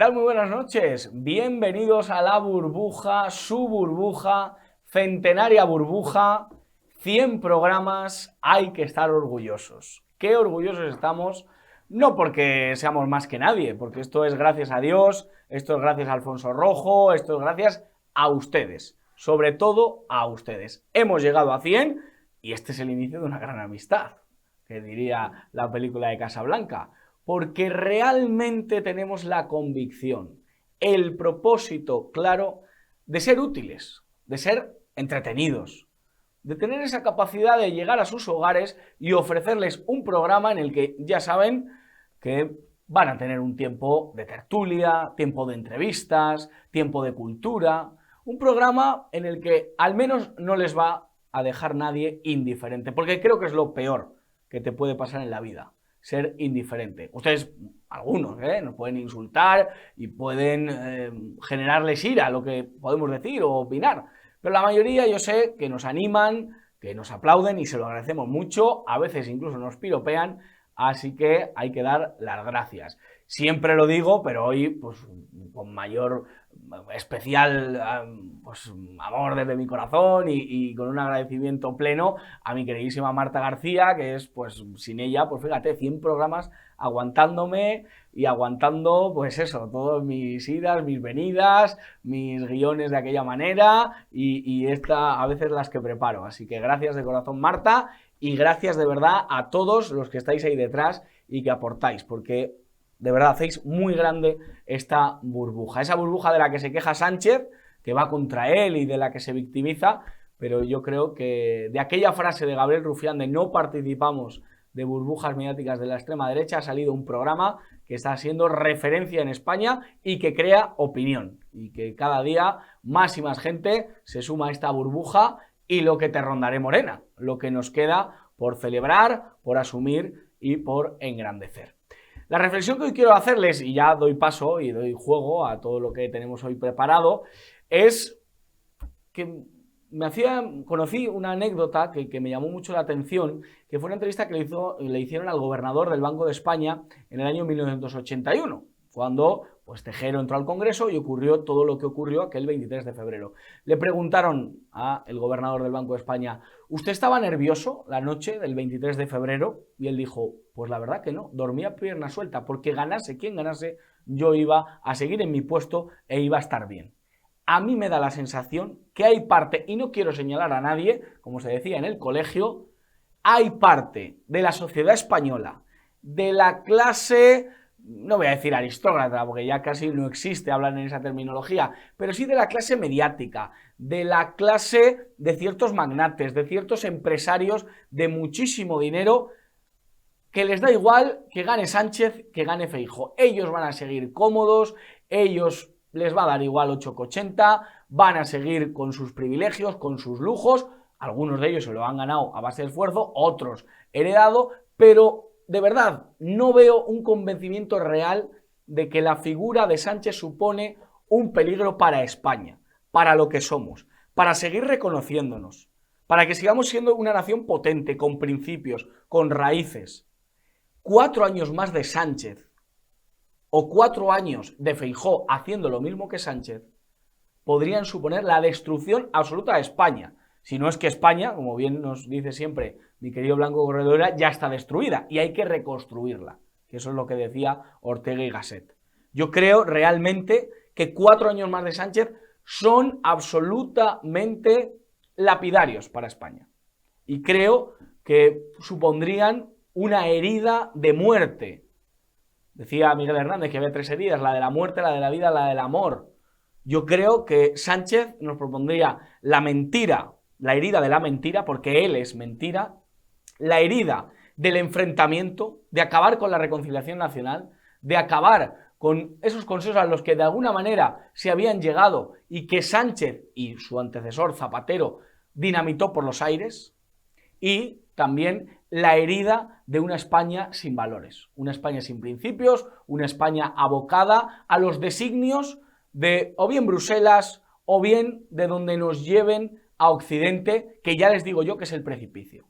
tal? Muy buenas noches. Bienvenidos a la burbuja, su burbuja, centenaria burbuja, 100 programas, hay que estar orgullosos. Qué orgullosos estamos, no porque seamos más que nadie, porque esto es gracias a Dios, esto es gracias a Alfonso Rojo, esto es gracias a ustedes, sobre todo a ustedes. Hemos llegado a 100 y este es el inicio de una gran amistad, que diría la película de Casablanca. Porque realmente tenemos la convicción, el propósito claro de ser útiles, de ser entretenidos, de tener esa capacidad de llegar a sus hogares y ofrecerles un programa en el que ya saben que van a tener un tiempo de tertulia, tiempo de entrevistas, tiempo de cultura, un programa en el que al menos no les va a dejar nadie indiferente, porque creo que es lo peor que te puede pasar en la vida. Ser indiferente. Ustedes, algunos, nos pueden insultar y pueden generarles ira, lo que podemos decir o opinar. Pero la mayoría yo sé que nos animan, que nos aplauden y se lo agradecemos mucho. A veces incluso nos piropean, así que hay que dar las gracias. Siempre lo digo, pero hoy pues con mayor especial pues, amor desde mi corazón y con un agradecimiento pleno a mi queridísima Marta García, que es, pues, sin ella, pues fíjate, 100 programas aguantándome y aguantando, pues eso, todas mis idas, mis venidas, mis guiones de aquella manera y esta a veces las que preparo. Así que gracias de corazón, Marta, y gracias de verdad a todos los que estáis ahí detrás y que aportáis, porque de verdad hacéis muy grande esta burbuja. Esa burbuja de la que se queja Sánchez, que va contra él y de la que se victimiza, pero yo creo que de aquella frase de Gabriel Rufián de no participamos de burbujas mediáticas de la extrema derecha ha salido un programa que está siendo referencia en España y que crea opinión y que cada día más y más gente se suma a esta burbuja y lo que te rondaré morena, lo que nos queda por celebrar, por asumir y por engrandecer. La reflexión que hoy quiero hacerles, y ya doy paso y doy juego a todo lo que tenemos hoy preparado, es que conocí una anécdota que me llamó mucho la atención, que fue una entrevista que le hicieron al gobernador del Banco de España en el año 1981, cuando pues Tejero entró al Congreso y ocurrió todo lo que ocurrió aquel 23 de febrero. Le preguntaron al gobernador del Banco de España, ¿usted estaba nervioso la noche del 23 de febrero? Y él dijo, pues la verdad que no, dormía pierna suelta, porque ganase quien ganase, yo iba a seguir en mi puesto e iba a estar bien. A mí me da la sensación que hay parte, y no quiero señalar a nadie, como se decía en el colegio, hay parte de la sociedad española, de la clase, no voy a decir aristócrata, porque ya casi no existe hablar en esa terminología, pero sí de la clase mediática, de la clase de ciertos magnates, de ciertos empresarios de muchísimo dinero, que les da igual que gane Sánchez, que gane Feijóo. Ellos van a seguir cómodos, ellos les va a dar igual 8,80, van a seguir con sus privilegios, con sus lujos, algunos de ellos se lo han ganado a base de esfuerzo, otros heredado, pero de verdad no veo un convencimiento real de que la figura de Sánchez supone un peligro para España, para lo que somos, para seguir reconociéndonos, para que sigamos siendo una nación potente, con principios, con raíces. 4 años más de Sánchez o 4 años de Feijóo haciendo lo mismo que Sánchez podrían suponer la destrucción absoluta de España. Si no es que España, como bien nos dice siempre mi querido Blanco Corredora, ya está destruida y hay que reconstruirla, que eso es lo que decía Ortega y Gasset. Yo creo realmente que 4 años más de Sánchez son absolutamente lapidarios para España y creo que supondrían una herida de muerte. Decía Miguel Hernández que había 3 heridas, la de la muerte, la de la vida, la del amor. Yo creo que Sánchez nos propondría la mentira, la herida de la mentira, porque él es mentira, la herida del enfrentamiento, de acabar con la reconciliación nacional, de acabar con esos consensos a los que de alguna manera se habían llegado y que Sánchez y su antecesor Zapatero dinamitó por los aires, y también la herida de una España sin valores, una España sin principios, una España abocada a los designios de o bien Bruselas o bien de donde nos lleven a Occidente, que ya les digo yo que es el precipicio.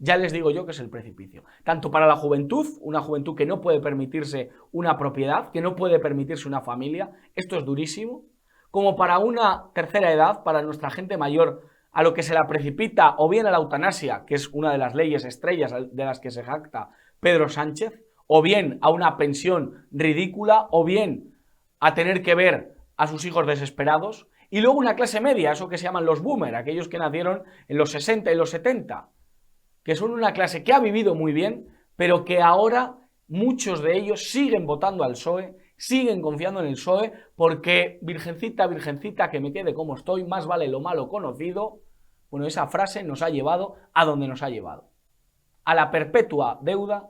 ya les digo yo que es el precipicio. Tanto para la juventud, una juventud que no puede permitirse una propiedad, que no puede permitirse una familia, esto es durísimo, como para una tercera edad, para nuestra gente mayor, a lo que se la precipita o bien a la eutanasia, que es una de las leyes estrellas de las que se jacta Pedro Sánchez, o bien a una pensión ridícula, o bien a tener que ver a sus hijos desesperados, y luego una clase media, eso que se llaman los boomers, aquellos que nacieron en los 60 y los 70, que son una clase que ha vivido muy bien, pero que ahora muchos de ellos siguen votando al PSOE, siguen confiando en el PSOE, porque virgencita, virgencita, que me quede como estoy, más vale lo malo conocido. Bueno, esa frase nos ha llevado a donde nos ha llevado, a la perpetua deuda,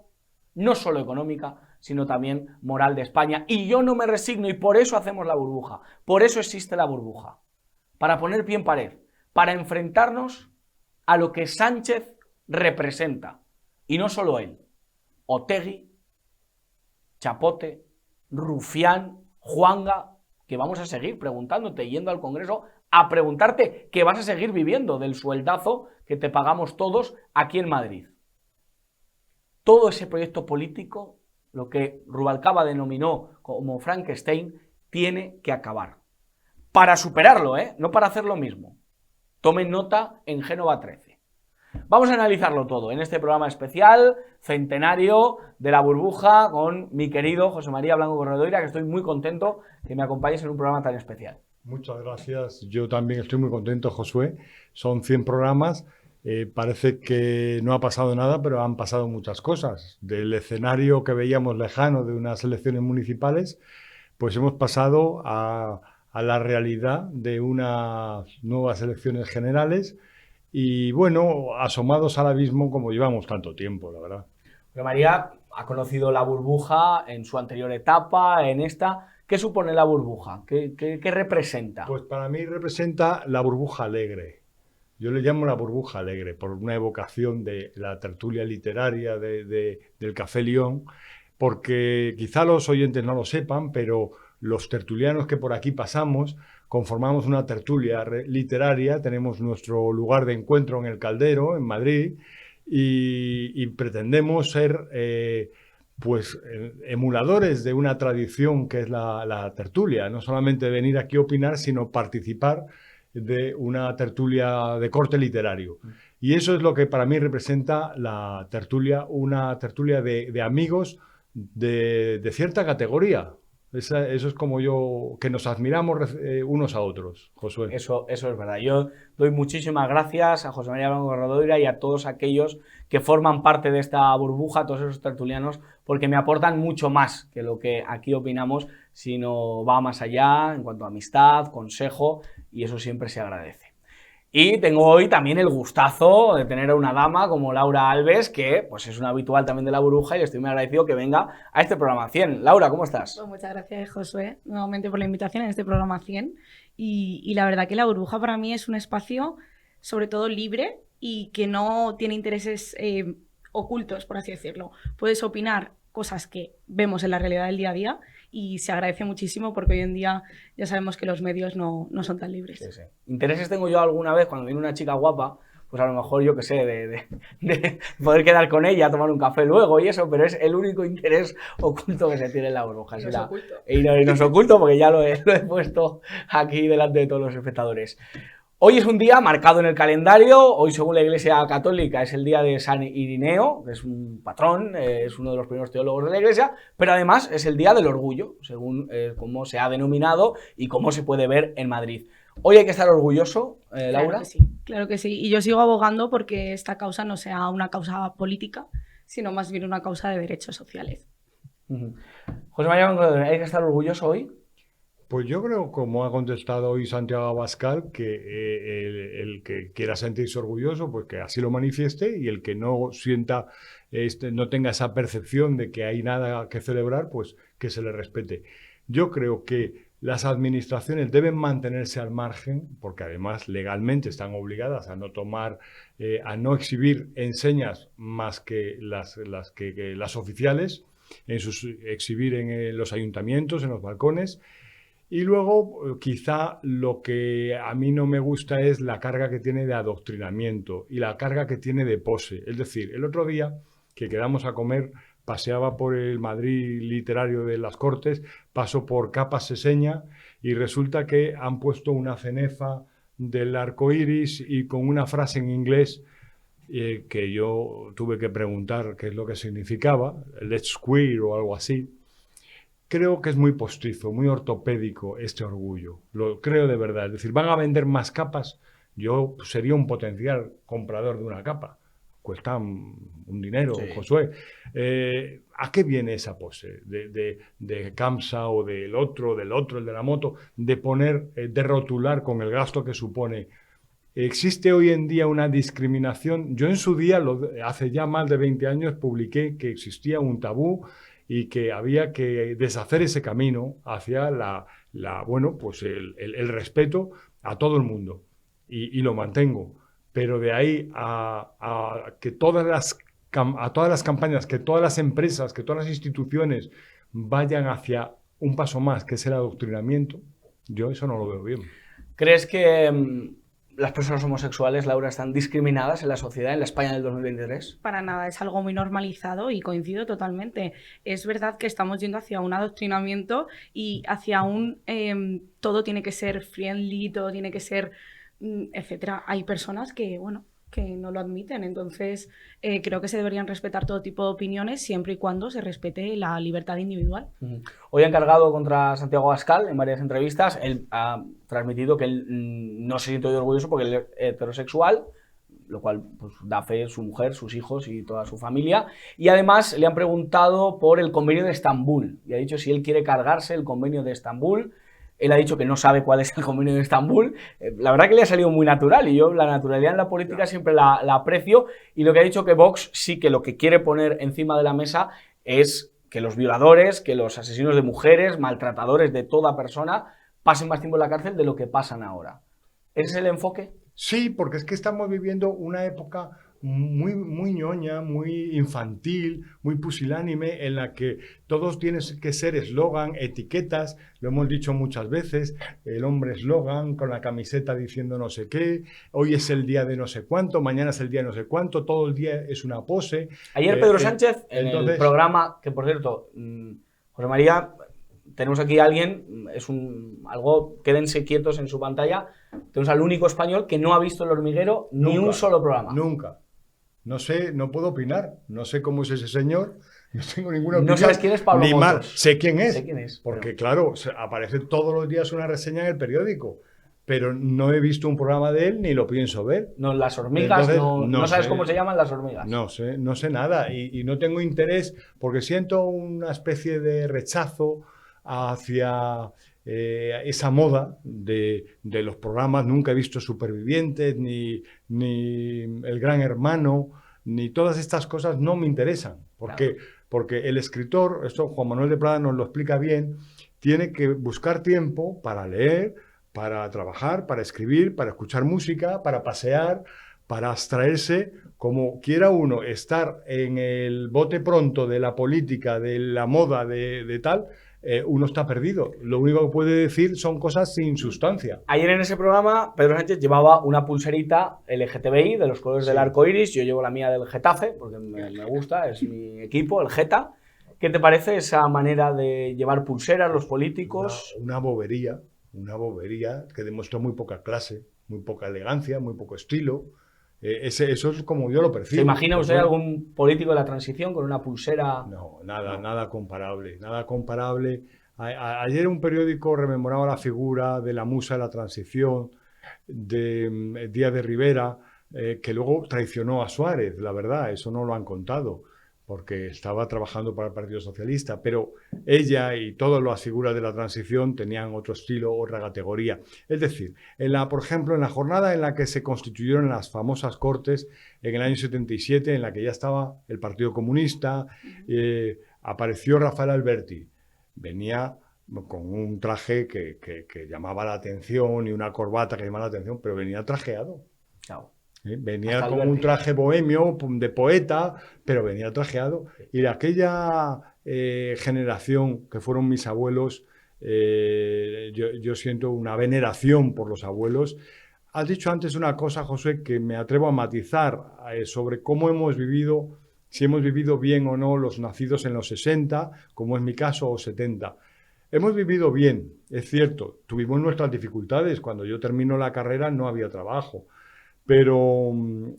no solo económica, sino también moral de España. Y yo no me resigno, y por eso hacemos la burbuja, por eso existe la burbuja, para poner pie en pared, para enfrentarnos a lo que Sánchez representa, y no solo él, Otegi, Chapote, Rufián, Juanga, que vamos a seguir preguntándote, yendo al Congreso a preguntarte que vas a seguir viviendo del sueldazo que te pagamos todos aquí en Madrid. Todo ese proyecto político, lo que Rubalcaba denominó como Frankenstein, tiene que acabar. Para superarlo, no para hacer lo mismo. Tomen nota en Génova 13. Vamos a analizarlo todo en este programa especial, centenario de la burbuja, con mi querido José María Blanco Corredoira, que estoy muy contento que me acompañes en un programa tan especial. Muchas gracias. Yo también estoy muy contento, Josué. Son 100 programas. Parece que no ha pasado nada, pero han pasado muchas cosas. Del escenario que veíamos lejano de unas elecciones municipales, pues hemos pasado a la realidad de unas nuevas elecciones generales y, bueno, asomados al abismo como llevamos tanto tiempo, la verdad. Pero María ha conocido la burbuja en su anterior etapa, en esta. ¿Qué supone la burbuja? ¿Qué representa? Pues para mí representa la burbuja alegre. Yo le llamo la burbuja alegre por una evocación de la tertulia literaria del Café León, porque quizá los oyentes no lo sepan, pero los tertulianos que por aquí pasamos conformamos una tertulia literaria, tenemos nuestro lugar de encuentro en el Caldero, en Madrid, y pretendemos ser pues emuladores de una tradición que es la tertulia, no solamente venir aquí a opinar, sino participar de una tertulia de corte literario. Y eso es lo que para mí representa la tertulia, una tertulia de amigos de cierta categoría. Eso es como yo, que nos admiramos unos a otros, Josué. Eso es verdad. Yo doy muchísimas gracias a José María Blanco Corredoira y a todos aquellos que forman parte de esta burbuja, a todos esos tertulianos, porque me aportan mucho más que lo que aquí opinamos, sino va más allá en cuanto a amistad, consejo, y eso siempre se agradece. Y tengo hoy también el gustazo de tener a una dama como Laura Alves, que pues es una habitual también de la burbuja, y le estoy muy agradecido que venga a este programa 100. Laura, ¿cómo estás? Pues muchas gracias, Josué, nuevamente por la invitación en este programa 100. Y la verdad que la burbuja para mí es un espacio sobre todo libre y que no tiene intereses ocultos, por así decirlo. Puedes opinar cosas que vemos en la realidad del día a día y se agradece muchísimo porque hoy en día ya sabemos que los medios no son tan libres. Sí, sí. Intereses tengo yo alguna vez cuando viene una chica guapa, pues a lo mejor yo qué sé, de poder quedar con ella, tomar un café luego y eso, pero es el único interés oculto que se tiene en la burbuja. Y no es oculto. Y no es oculto porque ya lo he puesto aquí delante de todos los espectadores. Hoy es un día marcado en el calendario. Hoy, según la Iglesia Católica, es el día de San Irineo, que es un patrón, es uno de los primeros teólogos de la Iglesia, pero además es el día del orgullo, según cómo se ha denominado y cómo se puede ver en Madrid. Hoy hay que estar orgulloso, Laura. Claro que sí. Y yo sigo abogando porque esta causa no sea una causa política, sino más bien una causa de derechos sociales. José María, ¿hay que estar orgulloso hoy? Pues yo creo, como ha contestado hoy Santiago Abascal, que el que quiera sentirse orgulloso, pues que así lo manifieste, y el que no sienta, no tenga esa percepción de que hay nada que celebrar, pues que se le respete. Yo creo que las administraciones deben mantenerse al margen, porque además legalmente están obligadas a no tomar, a no exhibir enseñas más que las oficiales, exhibir en los ayuntamientos, en los balcones. Y luego, quizá lo que a mí no me gusta es la carga que tiene de adoctrinamiento y la carga que tiene de pose. Es decir, el otro día que quedamos a comer, paseaba por el Madrid literario de las Cortes, paso por Capas Seseña y resulta que han puesto una cenefa del arco iris y con una frase en inglés que yo tuve que preguntar qué es lo que significaba, let's queer o algo así. Creo que es muy postizo, muy ortopédico este orgullo. Lo creo de verdad. Es decir, ¿van a vender más capas? Yo sería un potencial comprador de una capa. Cuesta un dinero, sí. Josué. ¿A qué viene esa pose de Camsa o del otro, el de la moto, de poner, de rotular con el gasto que supone? ¿Existe hoy en día una discriminación? Yo en su día, hace ya más de 20 años, publiqué que existía un tabú y que había que deshacer ese camino hacia bueno, pues el respeto a todo el mundo. Y lo mantengo. Pero de ahí a que todas las campañas, que todas las empresas, que todas las instituciones vayan hacia un paso más, que es el adoctrinamiento, yo eso no lo veo bien. ¿Crees que las personas homosexuales, Laura, están discriminadas en la sociedad, en la España del 2023? Para nada, es algo muy normalizado y coincido totalmente. Es verdad que estamos yendo hacia un adoctrinamiento y hacia un todo tiene que ser friendly, todo tiene que ser etcétera. Hay personas que, bueno, que no lo admiten, entonces creo que se deberían respetar todo tipo de opiniones siempre y cuando se respete la libertad individual. Hoy han cargado contra Santiago Abascal en varias entrevistas. Él ha transmitido que él no se siente orgulloso porque él es heterosexual, lo cual pues, da fe su mujer, sus hijos y toda su familia. Y además le han preguntado por el convenio de Estambul y ha dicho si él quiere cargarse el convenio de Estambul. Él ha dicho que no sabe cuál es el convenio de Estambul. La verdad que le ha salido muy natural y yo la naturalidad en la política siempre la aprecio. Y lo que ha dicho que Vox sí que lo que quiere poner encima de la mesa es que los violadores, que los asesinos de mujeres, maltratadores de toda persona, pasen más tiempo en la cárcel de lo que pasan ahora. ¿Ese es el enfoque? Sí, porque es que estamos viviendo una época muy ñoña, muy infantil, muy pusilánime, en la que todos tienen que ser eslogan, etiquetas, lo hemos dicho muchas veces, el hombre eslogan con la camiseta diciendo no sé qué, hoy es el día de no sé cuánto, mañana es el día de no sé cuánto, todo el día es una pose. Ayer Pedro Sánchez, en el programa, que por cierto, José María, tenemos aquí a alguien, quédense quietos en su pantalla, tenemos al único español que no ha visto El Hormiguero ni un solo programa. Nunca. No sé, no puedo opinar. No sé cómo es ese señor. No tengo ninguna opinión. No sabes quién es Pablo Motos. Mal. Sé quién es. Sé quién es. Porque, claro, aparece todos los días una reseña en el periódico. Pero no he visto un programa de él ni lo pienso ver. No, las hormigas, entonces, no sabes cómo se llaman las hormigas. No sé nada. Y no tengo interés porque siento una especie de rechazo hacia esa moda de los programas. Nunca he visto Supervivientes, ni El Gran Hermano, ni todas estas cosas no me interesan. Porque el escritor, esto Juan Manuel de Prada nos lo explica bien, tiene que buscar tiempo para leer, para trabajar, para escribir, para escuchar música, para pasear, para abstraerse. Como quiera uno estar en el bote pronto de la política, de la moda, de tal, uno está perdido. Lo único que puede decir son cosas sin sustancia. Ayer en ese programa Pedro Sánchez llevaba una pulserita LGTBI de los colores del arco iris. Yo llevo la mía del Getafe porque me gusta, es mi equipo, el Geta. ¿Qué te parece esa manera de llevar pulseras los políticos? Una bobería que demuestra muy poca clase, muy poca elegancia, muy poco estilo. Eso es como yo lo percibo. ¿Se imagina usted algún político de la transición con una pulsera? No, nada comparable, nada comparable. Ayer un periódico rememoraba la figura de la musa de la transición, de Díaz de Rivera, que luego traicionó a Suárez, la verdad, eso no lo han contado, porque estaba trabajando para el Partido Socialista, pero ella y todas las figuras de la transición tenían otro estilo, otra categoría. Es decir, por ejemplo, en la jornada en la que se constituyeron las famosas Cortes, en el año 77, en la que ya estaba el Partido Comunista, apareció Rafael Alberti. Venía con un traje que llamaba la atención y una corbata que llamaba la atención, pero venía trajeado. Chao. Venía con un traje bohemio, de poeta, pero venía trajeado. Y de aquella generación que fueron mis abuelos, yo siento una veneración por los abuelos. Has dicho antes una cosa, José, que me atrevo a matizar sobre cómo hemos vivido, si hemos vivido bien o no los nacidos en los 60, como es mi caso, o 70. Hemos vivido bien, es cierto, tuvimos nuestras dificultades. Cuando yo termino la carrera no había trabajo, pero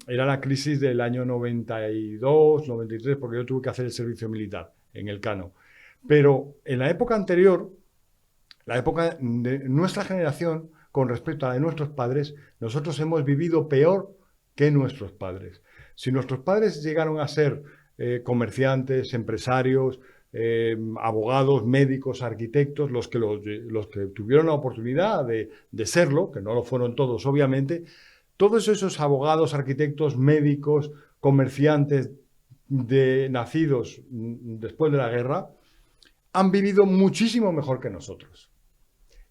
era la crisis del año 92, 93, porque yo tuve que hacer el servicio militar en el Cano. Pero en la época anterior, la época de nuestra generación, con respecto a la de nuestros padres, nosotros hemos vivido peor que nuestros padres. Si nuestros padres llegaron a ser comerciantes, empresarios, abogados, médicos, arquitectos, los que tuvieron la oportunidad de serlo, que no lo fueron todos, obviamente, todos esos abogados, arquitectos, médicos, comerciantes nacidos después de la guerra, han vivido muchísimo mejor que nosotros.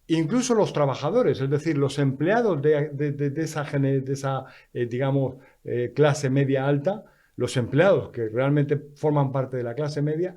Incluso los trabajadores, es decir, los empleados de esa digamos, clase media alta, los empleados que realmente forman parte de la clase media,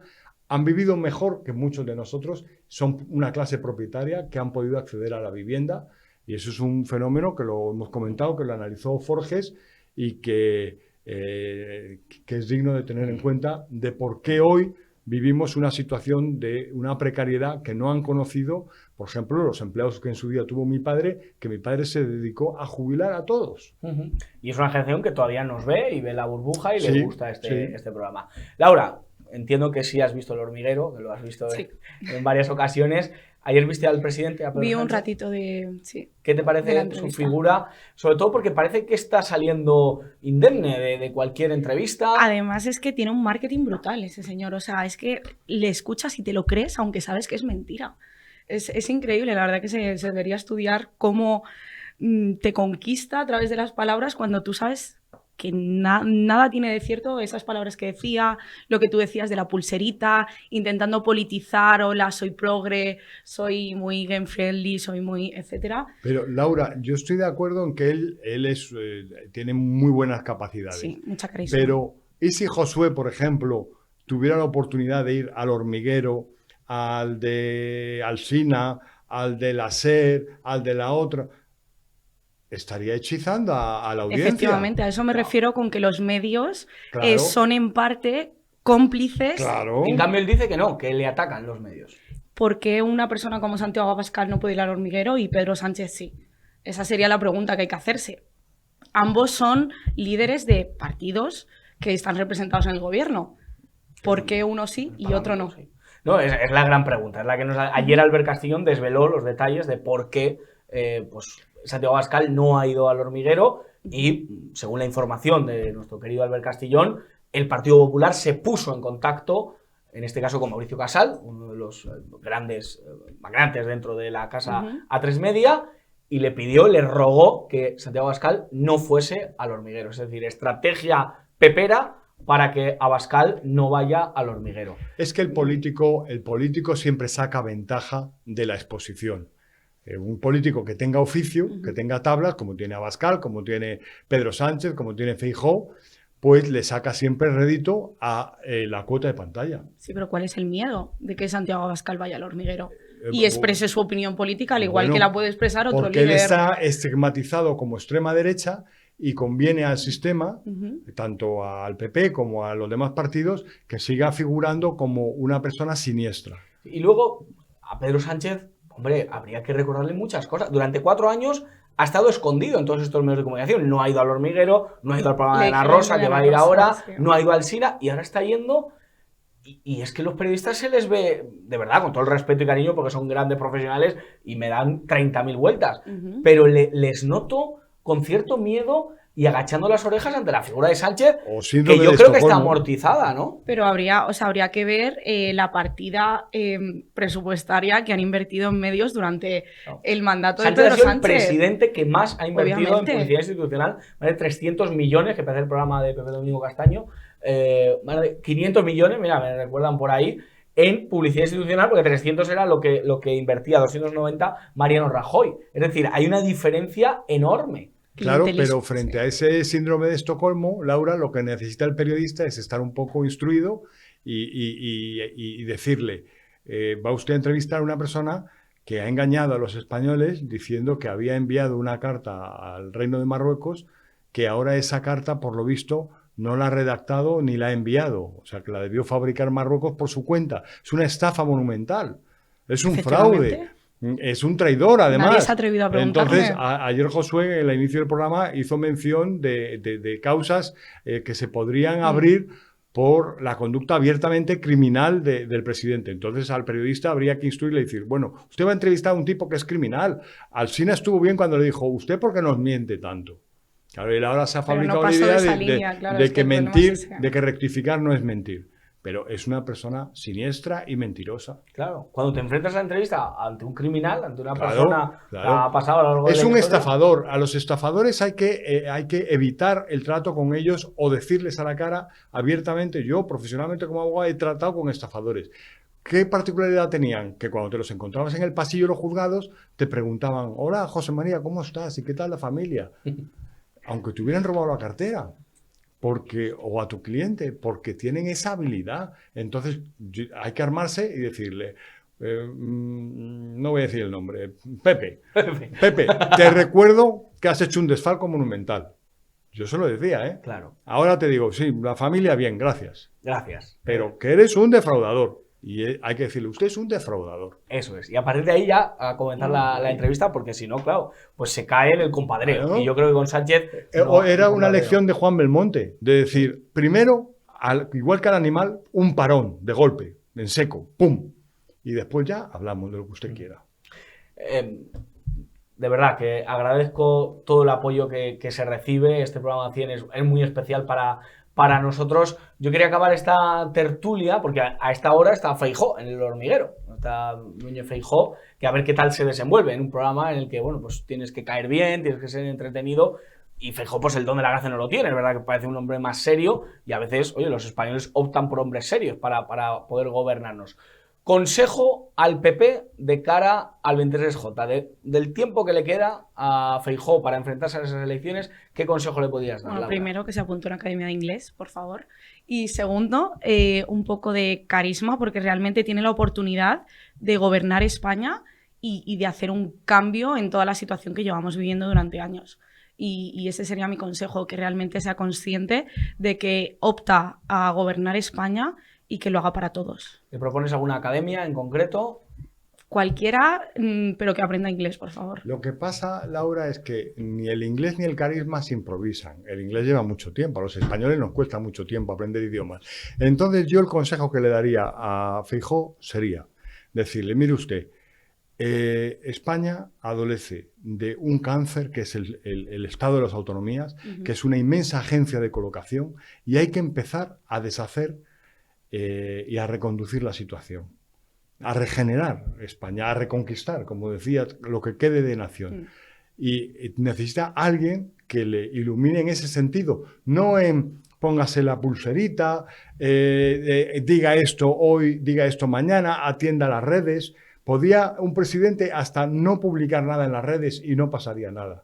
han vivido mejor que muchos de nosotros. Son una clase propietaria que han podido acceder a la vivienda, y eso es un fenómeno que lo hemos comentado, que lo analizó Forges, y que es digno de tener en cuenta de por qué hoy vivimos una situación de una precariedad que no han conocido, por ejemplo, los empleados que en su día tuvo mi padre, que mi padre se dedicó a jubilar a todos. Y es una generación que todavía nos ve y ve La Burbuja y les gusta este programa. Laura, entiendo que sí has visto El Hormiguero, que lo has visto en varias ocasiones. Ayer viste al presidente, a Pedro Vi un Sánchez. ratito de... Sí, ¿Qué te parece su figura? Sobre todo porque parece que está saliendo indemne de cualquier entrevista. Además es que tiene un marketing brutal ese señor. O sea, es que le escuchas y te lo crees, aunque sabes que es mentira. Es increíble, la verdad que se debería estudiar cómo te conquista a través de las palabras cuando tú sabes que nada tiene de cierto esas palabras que decía, lo que tú decías de la pulserita, intentando politizar, hola, soy progre, soy muy game friendly, soy muy, etcétera. Pero Laura, yo estoy de acuerdo en que él tiene muy buenas capacidades. Sí, mucha carisma. Pero, ¿y si Josué, por ejemplo, tuviera la oportunidad de ir al Hormiguero, al de Alsina, al de la SER, al de la otra? Estaría hechizando a la audiencia. Efectivamente, a eso me refiero con que los medios son en parte cómplices. Claro. En cambio, él dice que no, que le atacan los medios. ¿Por qué una persona como Santiago Abascal no puede ir al Hormiguero y Pedro Sánchez sí? Esa sería la pregunta que hay que hacerse. Ambos son líderes de partidos que están representados en el gobierno. ¿Por qué uno sí y otro no? No, es la gran pregunta. Es la que ayer Albert Castillón desveló los detalles de por qué Santiago Abascal no ha ido al Hormiguero y, según la información de nuestro querido Albert Castillón, el Partido Popular se puso en contacto, en este caso con Mauricio Casal, uno de los grandes magnates dentro de la casa A3 Media, y le rogó que Santiago Abascal no fuese al Hormiguero. Es decir, estrategia pepera para que Abascal no vaya al Hormiguero. Es que el político siempre saca ventaja de la exposición. Un político que tenga oficio, que tenga tablas, como tiene Abascal, como tiene Pedro Sánchez, como tiene Feijóo, pues le saca siempre rédito a la cuota de pantalla. Sí, pero ¿cuál es el miedo de que Santiago Abascal vaya al Hormiguero y exprese su opinión política, al igual que la puede expresar otro porque líder? Porque él está estigmatizado como extrema derecha y conviene al sistema, tanto al PP como a los demás partidos, que siga figurando como una persona siniestra. Y luego, a Pedro Sánchez, hombre, habría que recordarle muchas cosas. Durante 4 años ha estado escondido en todos estos medios de comunicación. No ha ido al Hormiguero, no ha ido al programa de Ana Rosa, que va a ir ahora, no ha ido al Alsina, y ahora está yendo. Y es que los periodistas se les ve, de verdad, con todo el respeto y cariño, porque son grandes profesionales y me dan 30.000 vueltas. Pero les noto con cierto miedo y agachando las orejas ante la figura de Sánchez, que yo creo que está amortizada, ¿no? Pero habría que ver la partida presupuestaria que han invertido en medios durante el mandato de Pedro Sánchez. Ha sido el presidente que más ha invertido en publicidad institucional, más de 300 millones, que parece el programa de Pepe Domingo Castaño, más de 500 millones, mira, me recuerdan por ahí, en publicidad institucional, porque 300 era lo que invertía, 290 Mariano Rajoy. Es decir, hay una diferencia enorme. Claro, pero frente a ese síndrome de Estocolmo, Laura, lo que necesita el periodista es estar un poco instruido y decirle, va usted a entrevistar a una persona que ha engañado a los españoles diciendo que había enviado una carta al Reino de Marruecos, que ahora esa carta, por lo visto, no la ha redactado ni la ha enviado. O sea, que la debió fabricar Marruecos por su cuenta. Es una estafa monumental. Es un fraude. Es un traidor, además. Nadie se ha atrevido a preguntarme. Entonces, ayer Josué, en el inicio del programa, hizo mención de causas que se podrían abrir por la conducta abiertamente criminal del presidente. Entonces, al periodista habría que instruirle y decir, bueno, usted va a entrevistar a un tipo que es criminal. Alsina estuvo bien cuando le dijo, ¿usted por qué nos miente tanto? Claro, él ahora se ha fabricado la idea de que mentir, de que rectificar no es mentir. Pero es una persona siniestra y mentirosa. Claro, cuando te enfrentas a la entrevista ante un criminal, ante una persona que ha pasado a lo largo de la historia. Es un estafador. A los estafadores hay que evitar el trato con ellos o decirles a la cara abiertamente. Yo, profesionalmente como abogado, he tratado con estafadores. ¿Qué particularidad tenían? Que cuando te los encontrabas en el pasillo de los juzgados, te preguntaban, hola, José María, ¿cómo estás? ¿Y qué tal la familia? Aunque te hubieran robado la cartera. O a tu cliente, porque tienen esa habilidad. Entonces hay que armarse y decirle, no voy a decir el nombre, Pepe, te recuerdo que has hecho un desfalco monumental. Yo se lo decía, ¿eh? Claro. Ahora te digo, sí, la familia bien, gracias. Gracias. Pero que eres un defraudador. Y hay que decirle, usted es un defraudador. Eso es. Y a partir de ahí ya a comenzar la entrevista, porque si no, claro, pues se cae en el compadreo. Claro. Y yo creo que con Sánchez... Era una lección de Juan Belmonte, de decir, primero, igual que al animal, un parón de golpe, en seco, ¡pum! Y después ya hablamos de lo que usted quiera. De verdad que agradezco todo el apoyo que se recibe. Este programa 100 es muy especial para nosotros. Yo quería acabar esta tertulia, porque a esta hora está Feijóo en El Hormiguero. Está Núñez Feijóo, que a ver qué tal se desenvuelve en un programa en el que, bueno, pues tienes que caer bien, tienes que ser entretenido, y Feijóo, pues el don de la gracia no lo tiene. Es verdad que parece un hombre más serio, y a veces, oye, los españoles optan por hombres serios para poder gobernarnos. Consejo al PP de cara al 23J, del tiempo que le queda a Feijóo para enfrentarse a esas elecciones, ¿qué consejo le podrías dar? Bueno, primero, que se apunte a una academia de inglés, por favor. Y segundo, un poco de carisma, porque realmente tiene la oportunidad de gobernar España y de hacer un cambio en toda la situación que llevamos viviendo durante años. Y ese sería mi consejo, que realmente sea consciente de que opta a gobernar España y que lo haga para todos. ¿Le propones alguna academia en concreto? Cualquiera, pero que aprenda inglés, por favor. Lo que pasa, Laura, es que ni el inglés ni el carisma se improvisan. El inglés lleva mucho tiempo. A los españoles nos cuesta mucho tiempo aprender idiomas. Entonces, yo el consejo que le daría a Feijóo sería decirle, mire usted, España adolece de un cáncer que es el Estado de las Autonomías, que es una inmensa agencia de colocación, y hay que empezar a deshacer y a reconducir la situación, a regenerar España, a reconquistar, como decía, lo que quede de nación. Y necesita alguien que le ilumine en ese sentido, no en póngase la pulserita, diga esto hoy, diga esto mañana, atienda las redes. Podía un presidente hasta no publicar nada en las redes y no pasaría nada.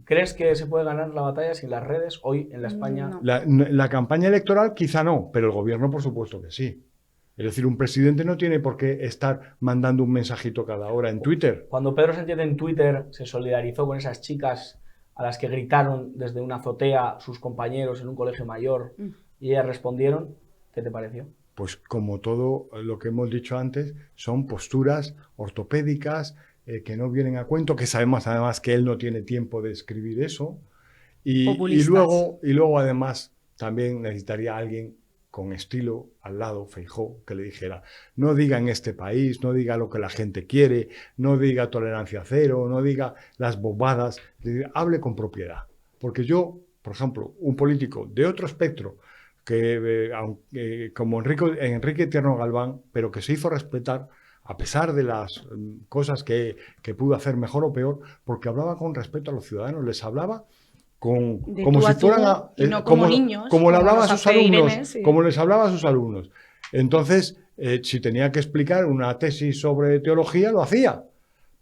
¿Crees que se puede ganar la batalla sin las redes hoy en la España? No. La campaña electoral quizá no, pero el gobierno por supuesto que sí. Es decir, un presidente no tiene por qué estar mandando un mensajito cada hora en Twitter. Cuando Pedro Sánchez en Twitter se solidarizó con esas chicas a las que gritaron desde una azotea sus compañeros en un colegio mayor y ellas respondieron, ¿qué te pareció? Pues como todo lo que hemos dicho antes, son posturas ortopédicas, que no vienen a cuento, que sabemos además que él no tiene tiempo de escribir eso. Y luego además también necesitaría alguien con estilo al lado, Feijóo, que le dijera, no diga en este país, no diga lo que la gente quiere, no diga tolerancia cero, no diga las bobadas, hable con propiedad. Porque yo, por ejemplo, un político de otro espectro, como Enrique Tierno Galván, pero que se hizo respetar, a pesar de las cosas que pudo hacer mejor o peor, porque hablaba con respeto a los ciudadanos, les hablaba como si fueran como niños, como le hablaba a sus alumnos, Irene, sí. como les hablaba a sus alumnos. Entonces, si tenía que explicar una tesis sobre teología, lo hacía,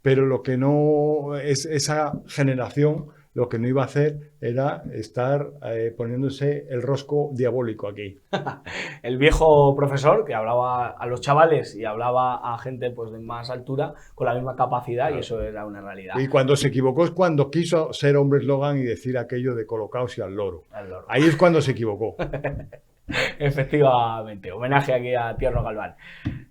pero lo que no es esa generación lo que no iba a hacer era estar poniéndose el rosco diabólico aquí. El viejo profesor que hablaba a los chavales y hablaba a gente pues, de más altura con la misma capacidad, claro. Y eso era una realidad. Y cuando se equivocó es cuando quiso ser hombre eslogan y decir aquello de colocaos y al loro. Ahí es cuando se equivocó. Efectivamente, homenaje aquí a Tierno Galván.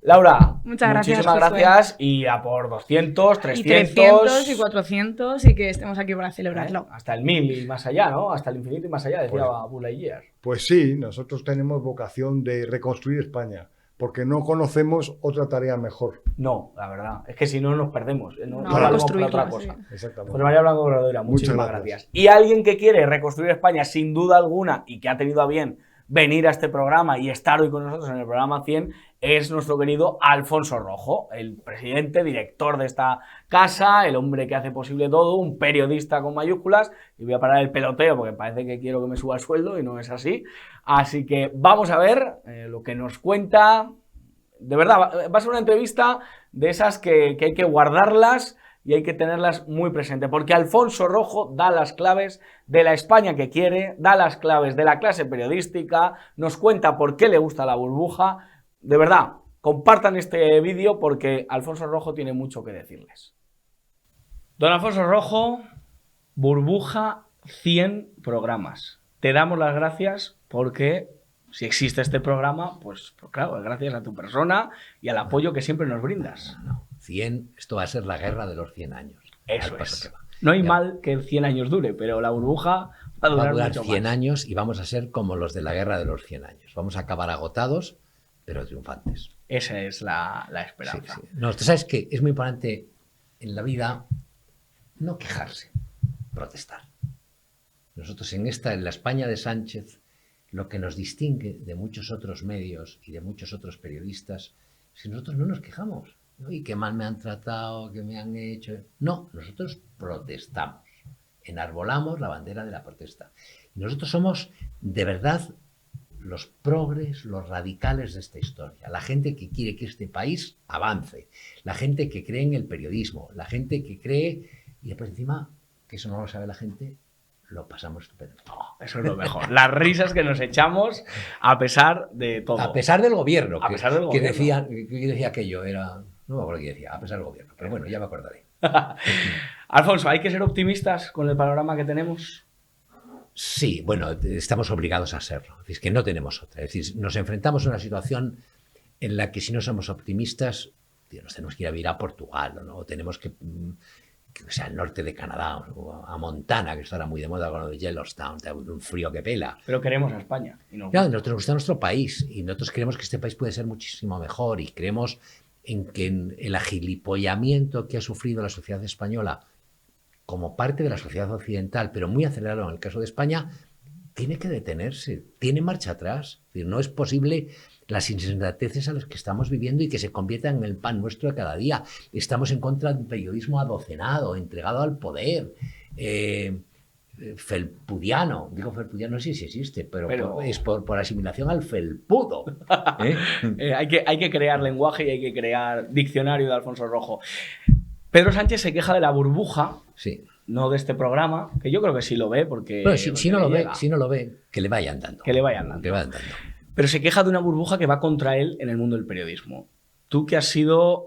Laura, muchísimas gracias y a por 200, 300... Y 300 y 400 y que estemos aquí para celebrarlo. Hasta el 1000 y más allá, ¿no? Hasta el infinito y más allá, decía Buzz Lightyear. Pues sí, nosotros tenemos vocación de reconstruir España, porque no conocemos otra tarea mejor. No, la verdad, es que si no nos perdemos, no reconstruir otra cosa. Sí. Exactamente. José María Blanco Corredera, muchísimas gracias. Y alguien que quiere reconstruir España sin duda alguna y que ha tenido a bien venir a este programa y estar hoy con nosotros en el programa 100 es nuestro querido Alfonso Rojo, el presidente, director de esta casa, el hombre que hace posible todo, un periodista con mayúsculas, y voy a parar el peloteo porque parece que quiero que me suba el sueldo y no es así, así que vamos a ver lo que nos cuenta. De verdad, va a ser una entrevista de esas que hay que guardarlas y hay que tenerlas muy presentes, porque Alfonso Rojo da las claves de la España que quiere, da las claves de la clase periodística, nos cuenta por qué le gusta la burbuja. De verdad, compartan este vídeo porque Alfonso Rojo tiene mucho que decirles. Don Alfonso Rojo, burbuja 100 programas. Te damos las gracias porque si existe este programa, pues claro, es gracias a tu persona y al apoyo que siempre nos brindas. 100, esto va a ser la guerra de los 100 años. Eso es. No hay mal que 100 años dure, pero la burbuja va a durar mucho 100 más. años y vamos a ser como los de la guerra de los 100 años. Vamos a acabar agotados, pero triunfantes. Esa es la esperanza. Sí, sí. No, tú sabes que es muy importante en la vida no quejarse, protestar. Nosotros en la España de Sánchez, lo que nos distingue de muchos otros medios y de muchos otros periodistas es que nosotros no nos quejamos. Y qué mal me han tratado, qué me han hecho. No, nosotros protestamos, enarbolamos la bandera de la protesta. Y nosotros somos, de verdad, los progres, los radicales de esta historia. La gente que quiere que este país avance, la gente que cree en el periodismo, la gente que cree, y después encima, que eso no lo sabe la gente, lo pasamos estupendo. Oh, eso es lo mejor. Las risas que nos echamos a pesar de todo. A pesar del gobierno. A pesar del gobierno. Que decía que yo era... No me acuerdo qué decía, a pesar del gobierno. Pero bueno, ya me acordaré. Alfonso, ¿hay que ser optimistas con el panorama que tenemos? Sí, bueno, estamos obligados a serlo. Es que no tenemos otra. Es decir, nos enfrentamos a una situación en la que si no somos optimistas, nos tenemos que ir a vivir a Portugal, ¿no? O tenemos que o sea, al norte de Canadá, o a Montana, que estará muy de moda con lo de Yellowstone, un frío que pela. Pero queremos a España. Claro, nosotros nos gusta nuestro país y nosotros creemos que este país puede ser muchísimo mejor y creemos en que el agilipollamiento que ha sufrido la sociedad española como parte de la sociedad occidental, pero muy acelerado en el caso de España, tiene que detenerse, tiene marcha atrás. Es decir, no es posible las insensateces a las que estamos viviendo y que se conviertan en el pan nuestro de cada día. Estamos en contra de un periodismo adocenado, entregado al poder, felpudiano. Digo felpudiano, no sé si existe, pero es por asimilación al felpudo. Hay que crear lenguaje y hay que crear diccionario de Alfonso Rojo. Pedro Sánchez se queja de la burbuja, sí, no de este programa, que yo creo que sí lo ve, porque... Bueno, si no lo ve, que le vayan dando. Que le vayan dando. Pero se queja de una burbuja que va contra él en el mundo del periodismo. Tú que has sido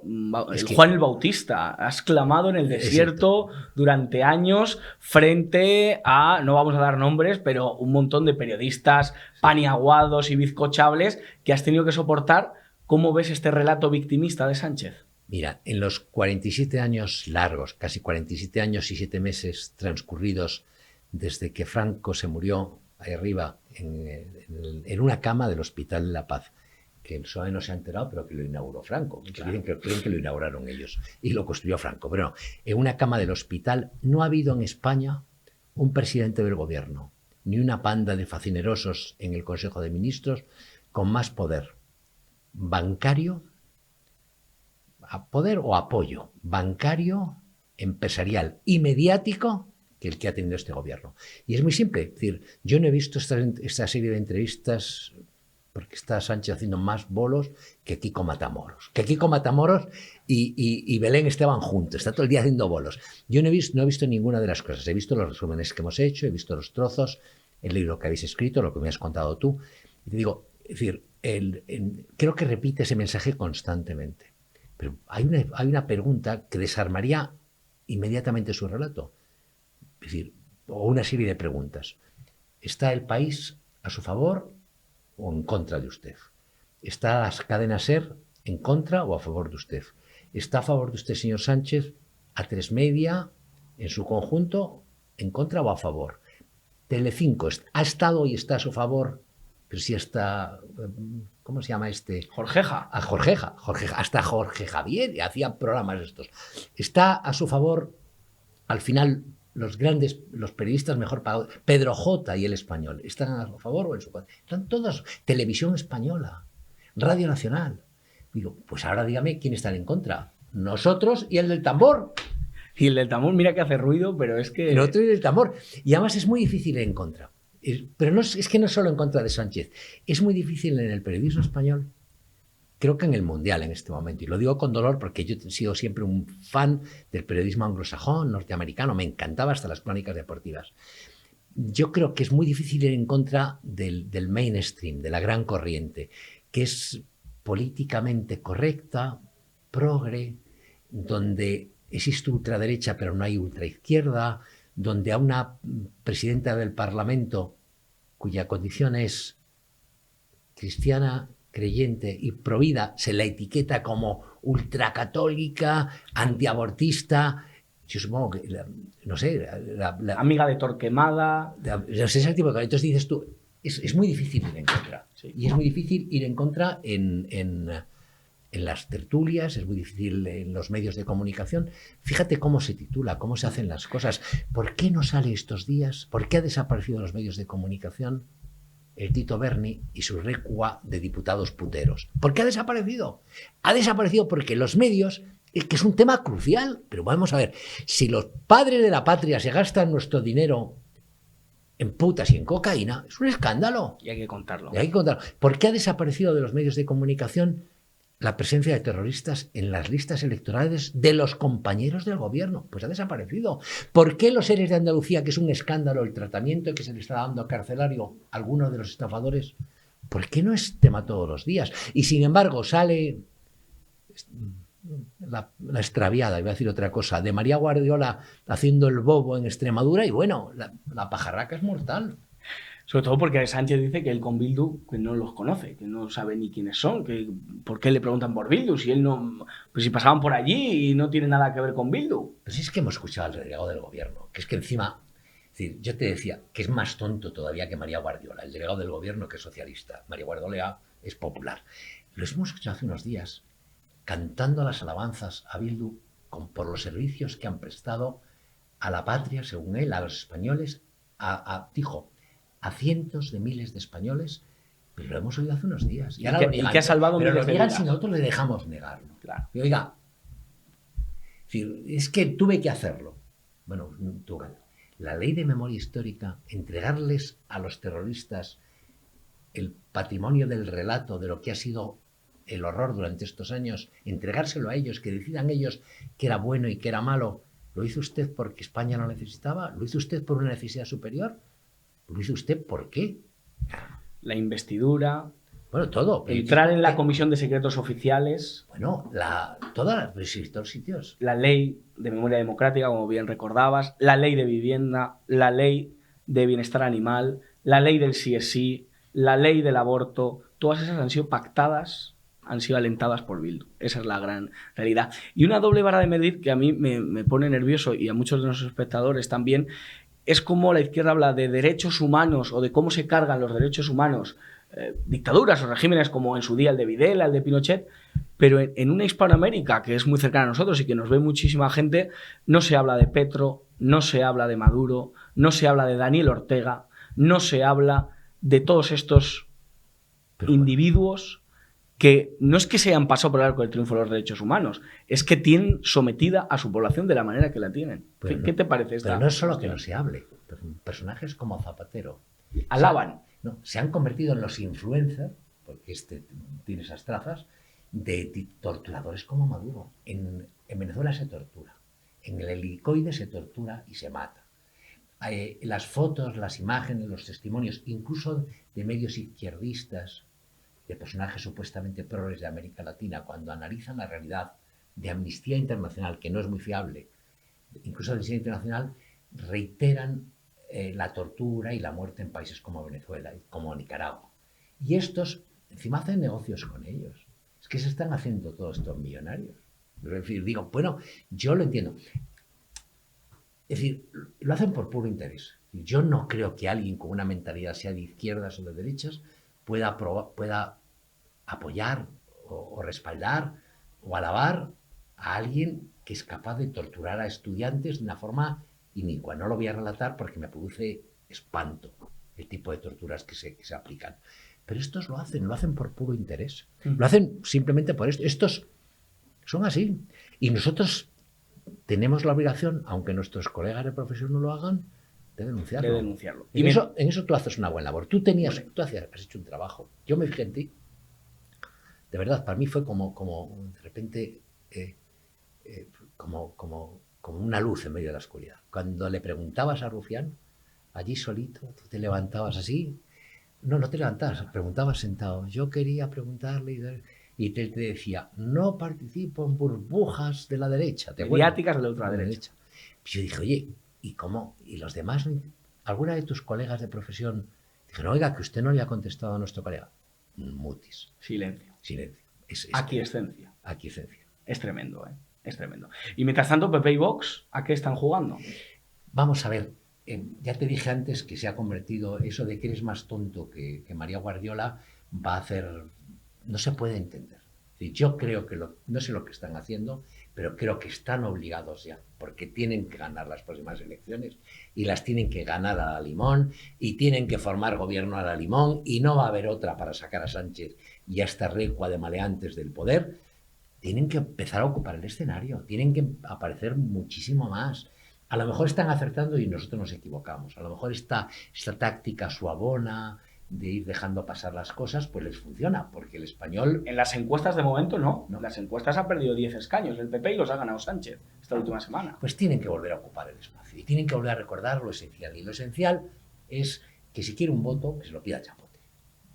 Juan el Bautista, has clamado en el desierto durante años frente a, no vamos a dar nombres, pero un montón de periodistas paniaguados y bizcochables que has tenido que soportar. ¿Cómo ves este relato victimista de Sánchez? Mira, en los 47 años largos, casi 47 años y 7 meses transcurridos desde que Franco se murió ahí arriba en una cama del Hospital de la Paz, que el PSOE no se ha enterado, pero que lo inauguró Franco. Claro. Creen que lo inauguraron ellos y lo construyó Franco. Pero no, en una cama del hospital no ha habido en España un presidente del gobierno, ni una panda de facinerosos en el Consejo de Ministros con más poder bancario, poder o apoyo bancario, empresarial y mediático que el que ha tenido este gobierno. Y es muy simple. Es decir, yo no he visto esta serie de entrevistas porque está Sánchez haciendo más bolos que Kiko Matamoros. Que Kiko Matamoros y Belén Esteban juntos. Está todo el día haciendo bolos. Yo no he visto ninguna de las cosas. He visto los resúmenes que hemos hecho, he visto los trozos, he leído lo que habéis escrito, lo que me has contado tú. Y te digo, es decir, creo que repite ese mensaje constantemente. Pero hay una pregunta que desarmaría inmediatamente su relato. Es decir, o una serie de preguntas. ¿Está el país a su favor o en contra de usted? ¿Está la cadena SER en contra o a favor de usted? ¿Está a favor de usted, señor Sánchez, A3 Media en su conjunto, en contra o a favor? Telecinco ha estado y está a su favor, pero sí está, ¿cómo se llama este? Jorgeja. A Jorgeja, hasta Jorge Javier, hacía programas estos. ¿Está a su favor, al final, los periodistas mejor pagados, Pedro J. y El Español, están a favor o en su contra? Están todos, Televisión Española, Radio Nacional. Digo, pues ahora dígame quién está en contra. Nosotros y el del tambor. Y el del tambor, mira que hace ruido, pero es que... El otro y el del tambor. Y además es muy difícil en contra. Pero no es que no solo en contra de Sánchez, es muy difícil en el periodismo español. Creo que en el mundial en este momento, y lo digo con dolor porque yo he sido siempre un fan del periodismo anglosajón, norteamericano, me encantaba hasta las crónicas deportivas. Yo creo que es muy difícil ir en contra del mainstream, de la gran corriente, que es políticamente correcta, progre, donde existe ultraderecha pero no hay ultraizquierda, donde a una presidenta del Parlamento cuya condición es cristiana, creyente y provida, se la etiqueta como ultracatólica, antiabortista. Yo supongo que, no sé, amiga de Torquemada. No sé, ese tipo de cosas. Entonces dices tú, es muy difícil ir en contra. Sí. Y es muy difícil ir en contra en las tertulias, es muy difícil en los medios de comunicación. Fíjate cómo se titula, cómo se hacen las cosas. ¿Por qué no sale estos días? ¿Por qué ha desaparecido en los medios de comunicación el Tito Berni y su recua de diputados puteros? ¿Por qué ha desaparecido? Ha desaparecido porque los medios, que es un tema crucial, pero vamos a ver, si los padres de la patria se gastan nuestro dinero en putas y en cocaína, es un escándalo. Y hay que contarlo. ¿Por qué ha desaparecido de los medios de comunicación la presencia de terroristas en las listas electorales de los compañeros del gobierno? Pues ha desaparecido. ¿Por qué los seres de Andalucía, que es un escándalo el tratamiento que se le está dando carcelario a algunos de los estafadores, por qué no es tema todos los días? Y sin embargo sale la extraviada, iba a decir otra cosa, de María Guardiola haciendo el bobo en Extremadura y bueno, la pajarraca es mortal. Sobre todo porque Sánchez dice que él con Bildu que no los conoce, que no sabe ni quiénes son, que por qué le preguntan por Bildu, si él no, pues si pasaban por allí y no tiene nada que ver con Bildu. Pues es que hemos escuchado al delegado del gobierno, que es que encima, es decir, yo te decía que es más tonto todavía que María Guardiola, el delegado del gobierno que es socialista. María Guardiola es popular. Los hemos escuchado hace unos días cantando las alabanzas a Bildu por los servicios que han prestado a la patria, según él, a los españoles, dijo, a cientos de miles de españoles, pero lo hemos oído hace unos días. Y que ha salvado pero miles lo de niegan vidas. si nosotros le dejamos negarlo. Claro. Y oiga, es que tuve que hacerlo. Bueno, la ley de memoria histórica, entregarles a los terroristas el patrimonio del relato de lo que ha sido el horror durante estos años, entregárselo a ellos, que decidan ellos qué era bueno y qué era malo, ¿lo hizo usted porque España lo necesitaba? ¿Lo hizo usted por una necesidad superior? ¿Lo hizo usted por qué? La investidura. Bueno, todo. Entrar en la Comisión de Secretos Oficiales. Bueno, todos los sitios. La ley de memoria democrática, como bien recordabas. La ley de vivienda. La ley de bienestar animal. La ley del sí es sí. La ley del aborto. Todas esas han sido pactadas, han sido alentadas por Bildu. Esa es la gran realidad. Y una doble vara de medir que a mí me pone nervioso y a muchos de nuestros espectadores también, es como la izquierda habla de derechos humanos o de cómo se cargan los derechos humanos, dictaduras o regímenes como en su día el de Videla, el de Pinochet, pero en una Hispanoamérica que es muy cercana a nosotros y que nos ve muchísima gente, no se habla de Petro, no se habla de Maduro, no se habla de Daniel Ortega, no se habla de todos estos individuos que no es que se hayan pasado por el arco del triunfo de los derechos humanos, es que tienen sometida a su población de la manera que la tienen. ¿Qué te parece esta? Pero no es solo que no se hable. Personajes como Zapatero alaban. Se han convertido en los influencers porque tiene esas trazas, de torturadores como Maduro. En Venezuela se tortura, en el helicoide se tortura y se mata. Las fotos, las imágenes, los testimonios, incluso de medios izquierdistas, de personajes supuestamente progres de América Latina, cuando analizan la realidad de Amnistía Internacional, que no es muy fiable, incluso Amnistía Internacional, reiteran la tortura y la muerte en países como Venezuela, como Nicaragua. Y estos, encima, hacen negocios con ellos. Es que se están haciendo todos estos millonarios. Es decir, digo, bueno, yo lo entiendo. Es decir, lo hacen por puro interés. Yo no creo que alguien con una mentalidad, sea de izquierdas o de derechas, pueda apoyar o respaldar o alabar a alguien que es capaz de torturar a estudiantes de una forma inicua. No lo voy a relatar porque me produce espanto el tipo de torturas que se aplican. Pero estos lo hacen por puro interés. Lo hacen simplemente por esto. Estos son así. Y nosotros tenemos la obligación, aunque nuestros colegas de profesión no lo hagan, de denunciarlo. Y en eso tú haces una buena labor. Tú has hecho un trabajo. Yo me fijé en ti. De verdad, para mí fue como de repente, como una luz en medio de la oscuridad. Cuando le preguntabas a Rufián, allí solito, tú te levantabas así. No te levantabas, preguntabas sentado. Yo quería preguntarle y te decía, no participo en burbujas de la derecha. Mediáticas de la ultraderecha. Yo dije, oye, ¿y cómo? ¿Y los demás? ¿Alguna de tus colegas de profesión? Dijeron, oiga, que usted no le ha contestado a nuestro colega. Mutis. Silencio. Aquiescencia. Es tremendo, ¿eh? Es tremendo. Y mientras tanto, Pepe y Vox, ¿a qué están jugando? Vamos a ver. Ya te dije antes que se ha convertido eso de que eres más tonto que María Guardiola, va a hacer... No se puede entender. Yo creo que no sé lo que están haciendo, pero creo que están obligados ya, porque tienen que ganar las próximas elecciones y las tienen que ganar a la limón y tienen que formar gobierno a la limón y no va a haber otra para sacar a Sánchez y a esta recua de maleantes del poder. Tienen que empezar a ocupar el escenario, tienen que aparecer muchísimo más. A lo mejor están acertando y nosotros nos equivocamos. A lo mejor esta táctica suavona de ir dejando pasar las cosas, pues les funciona, porque el español... En las encuestas de momento no. En las encuestas ha perdido 10 escaños el PP y los ha ganado Sánchez esta última semana. Pues tienen que volver a ocupar el espacio y tienen que volver a recordar lo esencial. Y lo esencial es que si quiere un voto, que se lo pida a Chapote.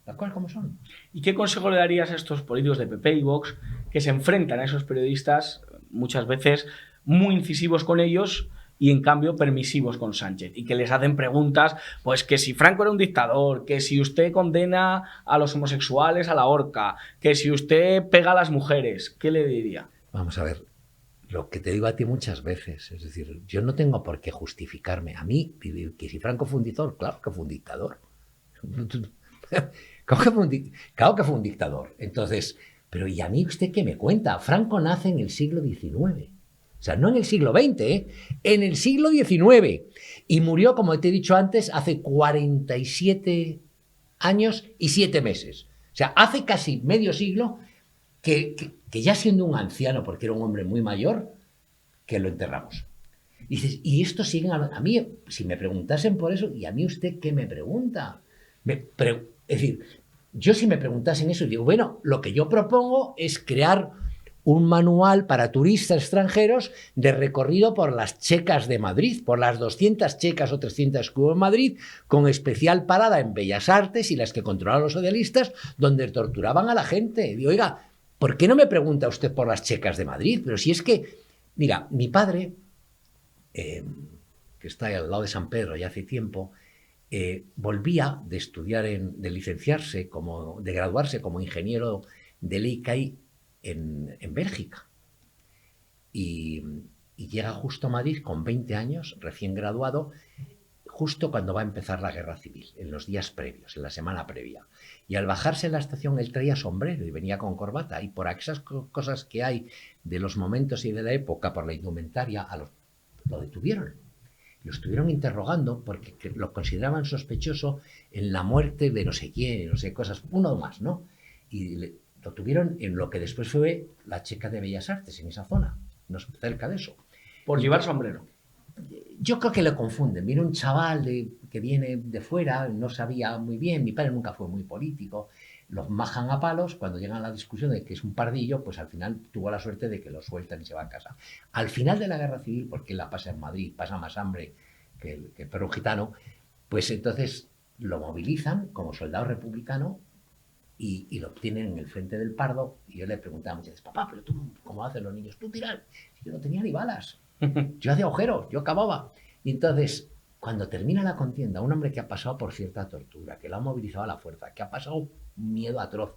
Las cosas como son. ¿Y qué consejo le darías a estos políticos de PP y Vox que se enfrentan a esos periodistas, muchas veces muy incisivos con ellos, y en cambio permisivos con Sánchez, y que les hacen preguntas, pues que si Franco era un dictador, que si usted condena a los homosexuales a la horca, que si usted pega a las mujeres? ¿Qué le diría? Vamos a ver, lo que te digo a ti muchas veces, es decir, yo no tengo por qué justificarme. A mí, que si Franco fue un dictador, claro que fue un dictador. Claro que fue un dictador. Entonces, pero ¿y a mí usted qué me cuenta? Franco nace en el siglo XIX. O sea, no en el siglo XX, en el siglo XIX. Y murió, como te he dicho antes, hace 47 años y 7 meses. O sea, hace casi medio siglo que ya siendo un anciano, porque era un hombre muy mayor, que lo enterramos. Y dices, y estos siguen a mí, si me preguntasen por eso, ¿y a mí usted qué me pregunta? Es decir, yo si me preguntasen eso, digo, bueno, lo que yo propongo es crear un manual para turistas extranjeros de recorrido por las checas de Madrid, por las 200 checas o 300 que hubo en Madrid, con especial parada en Bellas Artes y las que controlaban los socialistas, donde torturaban a la gente. Digo, oiga, ¿por qué no me pregunta usted por las checas de Madrid? Pero si es que, mira, mi padre, que está al lado de San Pedro ya hace tiempo, volvía de estudiar, de licenciarse, de graduarse como ingeniero del ICAI en Bélgica. Y llega justo a Madrid con 20 años, recién graduado, justo cuando va a empezar la guerra civil, en los días previos, en la semana previa. Y al bajarse en la estación, él traía sombrero y venía con corbata. Y por esas cosas que hay de los momentos y de la época, por la indumentaria, lo detuvieron. Lo estuvieron interrogando porque lo consideraban sospechoso en la muerte de no sé quién, no sé, cosas, uno más, ¿no? Y lo tuvieron en lo que después fue la Checa de Bellas Artes, en esa zona, no cerca de eso. Por llevar sombrero. Yo creo que lo confunden. Viene un chaval que viene de fuera, no sabía muy bien, mi padre nunca fue muy político, Los majan a palos, cuando llegan a la discusión de que es un pardillo, pues al final tuvo la suerte de que lo sueltan y se va a casa. Al final de la guerra civil, porque él la pasa en Madrid, pasa más hambre que el perro gitano, pues entonces lo movilizan como soldado republicano y lo obtienen en el frente del Pardo. Y yo le preguntaba muchas veces, papá, pero tú, ¿cómo hacen los niños? Tú tiras. Yo no tenía ni balas. Yo hacía agujeros, yo cavaba. Y entonces, cuando termina la contienda, un hombre que ha pasado por cierta tortura, que lo ha movilizado a la fuerza, que ha pasado un miedo atroz.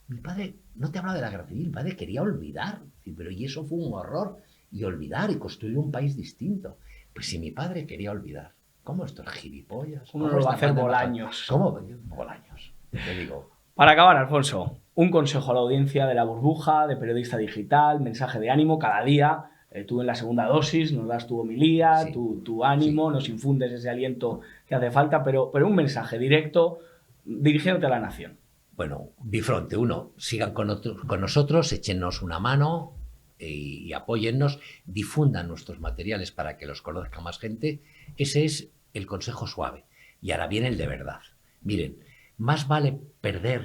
Mi padre no te habla de la guerra civil, mi padre quería olvidar. Pero y eso fue un horror. Y olvidar y construir un país distinto. Pues si mi padre quería olvidar, ¿cómo estos gilipollas? ¿Cómo nos va a hacer Bolaños? ¿Cómo? Bolaños. Te digo. Para acabar, Alfonso, un consejo a la audiencia de La Burbuja, de Periodista Digital, mensaje de ánimo cada día. Tú en la segunda dosis nos das tu homilía, Sí, tu ánimo, sí. nos infundes ese aliento que hace falta, pero un mensaje directo dirigiéndote a la nación. Bueno, bifronte, uno, sigan con nosotros, échenos una mano y apóyennos, difundan nuestros materiales para que los conozca más gente. Ese es el consejo suave. Y ahora viene el de verdad. Miren, más vale perder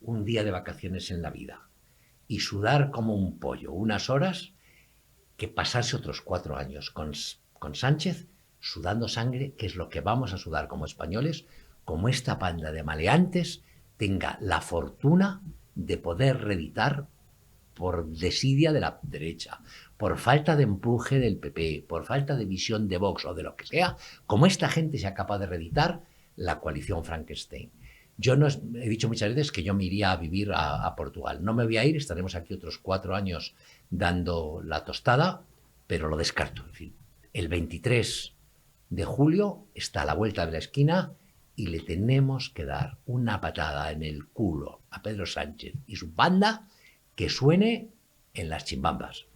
un día de vacaciones en la vida y sudar como un pollo unas horas que pasarse otros 4 años con Sánchez sudando sangre, que es lo que vamos a sudar como españoles, como esta banda de maleantes tenga la fortuna de poder reeditar por desidia de la derecha, por falta de empuje del PP, por falta de visión de Vox o de lo que sea, como esta gente sea capaz de reeditar la coalición Frankenstein. Yo no he dicho muchas veces que yo me iría a vivir a Portugal. No me voy a ir, estaremos aquí otros 4 años dando la tostada, pero lo descarto. En fin, el 23 de julio está a la vuelta de la esquina y le tenemos que dar una patada en el culo a Pedro Sánchez y su banda que suene en las chimbambas,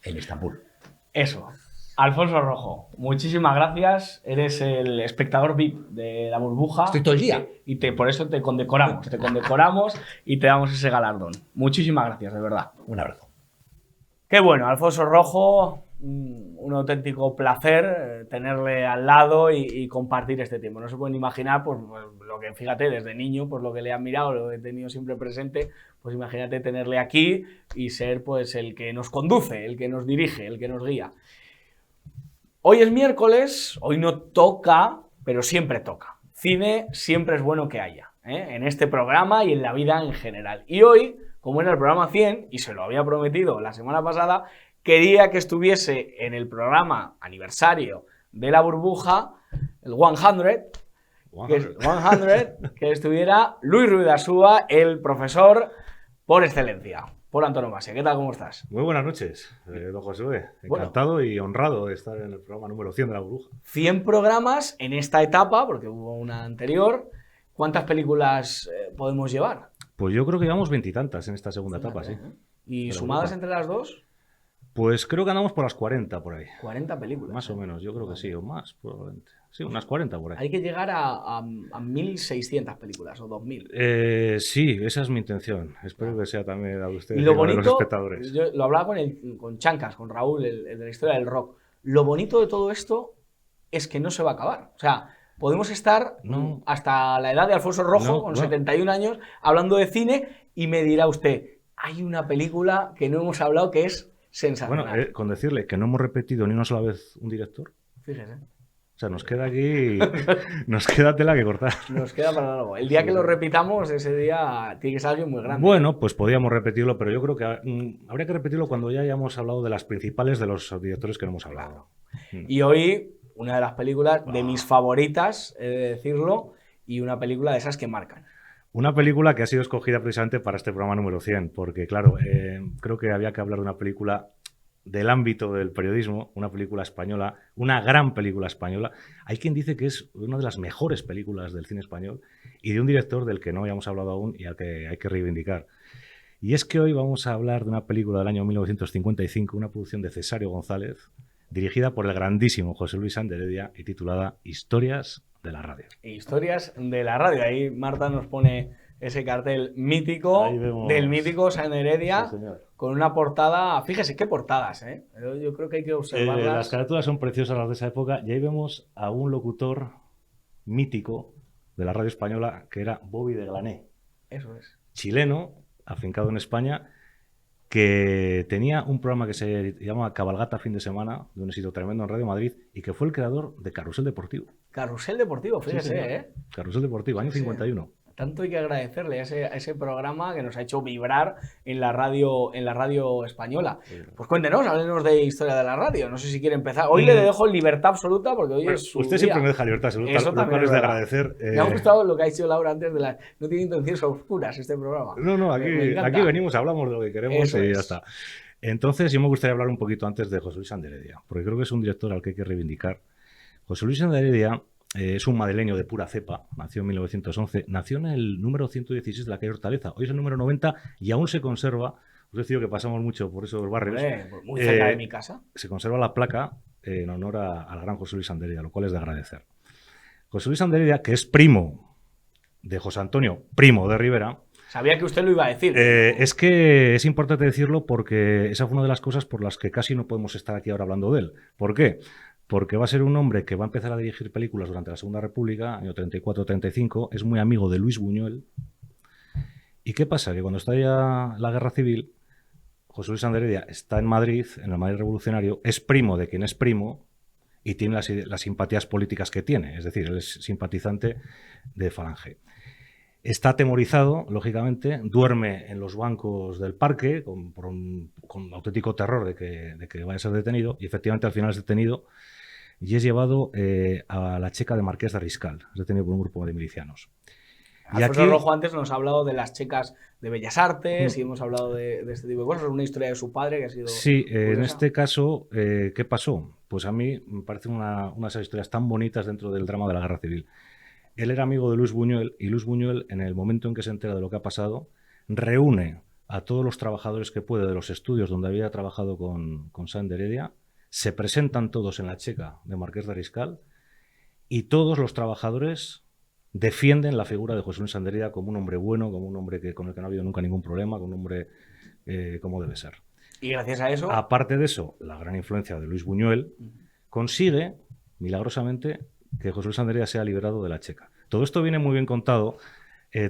en Estambul. Eso. Alfonso Rojo, muchísimas gracias. Eres el espectador VIP de La Burbuja. Estoy todo el día. Y por eso te condecoramos y te damos ese galardón. Muchísimas gracias, de verdad. Un abrazo. Qué bueno, Alfonso Rojo, un auténtico placer tenerle al lado y compartir este tiempo. No se pueden imaginar, pues lo que, fíjate, desde niño, pues lo que le han mirado, lo que he tenido siempre presente, pues imagínate tenerle aquí y ser pues el que nos conduce, el que nos dirige, el que nos guía. Hoy es miércoles, hoy no toca, pero siempre toca. Cine siempre es bueno que haya, en este programa y en la vida en general. Y hoy, como era el programa 100, y se lo había prometido la semana pasada, quería que estuviese en el programa aniversario de La Burbuja, el 100, que estuviera Luis Ruiz de Asúa, el profesor por excelencia, por antonomasia. ¿Qué tal? ¿Cómo estás? Muy buenas noches, don Josué. Encantado y honrado de estar en el programa número 100 de La Burbuja. 100 programas en esta etapa, porque hubo una anterior. ¿Cuántas películas podemos llevar? Pues yo creo que llevamos 20 y tantas en esta segunda etapa, sí. ¿Y Pero sumadas Burbuja. entre las dos? Pues creo que andamos por las 40 por ahí. 40 películas. Más o menos, yo creo que sí, o más, probablemente. Sí, unas 40 por ahí. Hay que llegar a 1.600 películas o 2.000. Sí, esa es mi intención. Espero que sea también la de ustedes Y lo y la de los bonito, espectadores. yo lo hablaba con Chancas, con Raúl, el de la historia del rock. Lo bonito de todo esto es que no se va a acabar. O sea, podemos estar hasta la edad de Alfonso Rojo, con 71 años, hablando de cine, y me dirá usted, hay una película que no hemos hablado que es sensacional. Bueno, con decirle que no hemos repetido ni una sola vez un director. Fíjese. O sea, nos queda aquí, nos queda tela que cortar. Nos queda para algo. El día que lo repitamos, ese día tiene que ser algo muy grande. Bueno, pues podríamos repetirlo, pero yo creo que habría que repetirlo cuando ya hayamos hablado de las principales de los directores que no hemos hablado. Y hoy, una de las películas de mis favoritas, he de decirlo, y una película de esas que marcan. Una película que ha sido escogida precisamente para este programa número 100, porque claro, creo que había que hablar de una película del ámbito del periodismo, una película española, una gran película española. Hay quien dice que es una de las mejores películas del cine español y de un director del que no habíamos hablado aún y al que hay que reivindicar. Y es que hoy vamos a hablar de una película del año 1955, una producción de Cesario González, dirigida por el grandísimo José Luis Sáenz de Heredia y titulada Historias de la radio. Historias de la radio. Ahí Marta nos pone ese cartel mítico del mítico Sáenz de Heredia, sí, con una portada. Fíjese qué portadas, ¿eh? Yo creo que hay que observarlas. Las carátulas son preciosas, las de esa época, y ahí vemos a un locutor mítico de la radio española que era Bobby de Glané. Eso es. chileno, afincado en España, que tenía un programa que se llama Cabalgata Fin de Semana, de un éxito tremendo en Radio Madrid, y que fue el creador de Carrusel Deportivo. Carrusel Deportivo, fíjese, señor. ¿eh? Carrusel Deportivo, año Sí. 51. Tanto hay que agradecerle a ese programa que nos ha hecho vibrar en la radio española. Pues cuéntenos, háblenos de historia de la radio. No sé si quiere empezar. Hoy le dejo libertad absoluta porque hoy es su Usted día. siempre me deja libertad absoluta, Eso lo también cual es es de verdad. agradecer. Me ha gustado lo que ha dicho Laura antes de la... No tiene intenciones oscuras este programa. No, Me encanta. aquí venimos, hablamos de lo que queremos Eso y es. ya está. Entonces, yo me gustaría hablar un poquito antes de José Luis Ander Heredia, porque creo que es un director al que hay que reivindicar. José Luis Ander Heredia es un madrileño de pura cepa, nació en 1911, nació en el número 116 de la calle Hortaleza, hoy es el número 90 y aún se conserva, os he dicho que pasamos mucho por esos barrios, Hombre, pues muy cerca de mi casa. se conserva la placa en honor al gran José Luis Ander Heredia, lo cual es de agradecer. José Luis Ander Heredia, que es primo de José Antonio, primo de Rivera, Sabía que usted lo iba a decir. es que es importante decirlo porque esa fue una de las cosas por las que casi no podemos estar aquí ahora hablando de él. ¿Por qué? Porque va a ser un hombre que va a empezar a dirigir películas durante la Segunda República, año 34-35, es muy amigo de Luis Buñuel. ¿Y qué pasa? Que cuando estalla la Guerra Civil, José Luis Ander Heredia está en Madrid, en el Madrid revolucionario, es primo de quien es primo y tiene las simpatías políticas que tiene, es decir, él es simpatizante de Falange. Está atemorizado, lógicamente, duerme en los bancos del parque con auténtico terror de que vaya a ser detenido y efectivamente al final es detenido y es llevado a la checa de Marqués de Riscal, es detenido por un grupo de milicianos. Y Alfonso aquí- Rojo antes nos ha hablado de las checas de Bellas Artes y hemos hablado de este tipo de cosas. Una historia de su padre que ha sido... Sí, en curiosa. este caso, ¿qué pasó? Pues a mí me parecen una de esas historias tan bonitas dentro del drama de la Guerra Civil. Él era amigo de Luis Buñuel y Luis Buñuel, en el momento en que se entera de lo que ha pasado, reúne a todos los trabajadores que puede de los estudios donde había trabajado con Ander Heredia, se presentan todos en la checa de Marqués de Riscal y todos los trabajadores defienden la figura de José Luis Ander Heredia como un hombre bueno, como un hombre con el que no ha habido nunca ningún problema, como un hombre como debe ser. Y gracias a eso... Aparte de eso, la gran influencia de Luis Buñuel consigue, milagrosamente, que José Luis Ander Heredia sea liberado de la checa. Todo esto viene muy bien contado,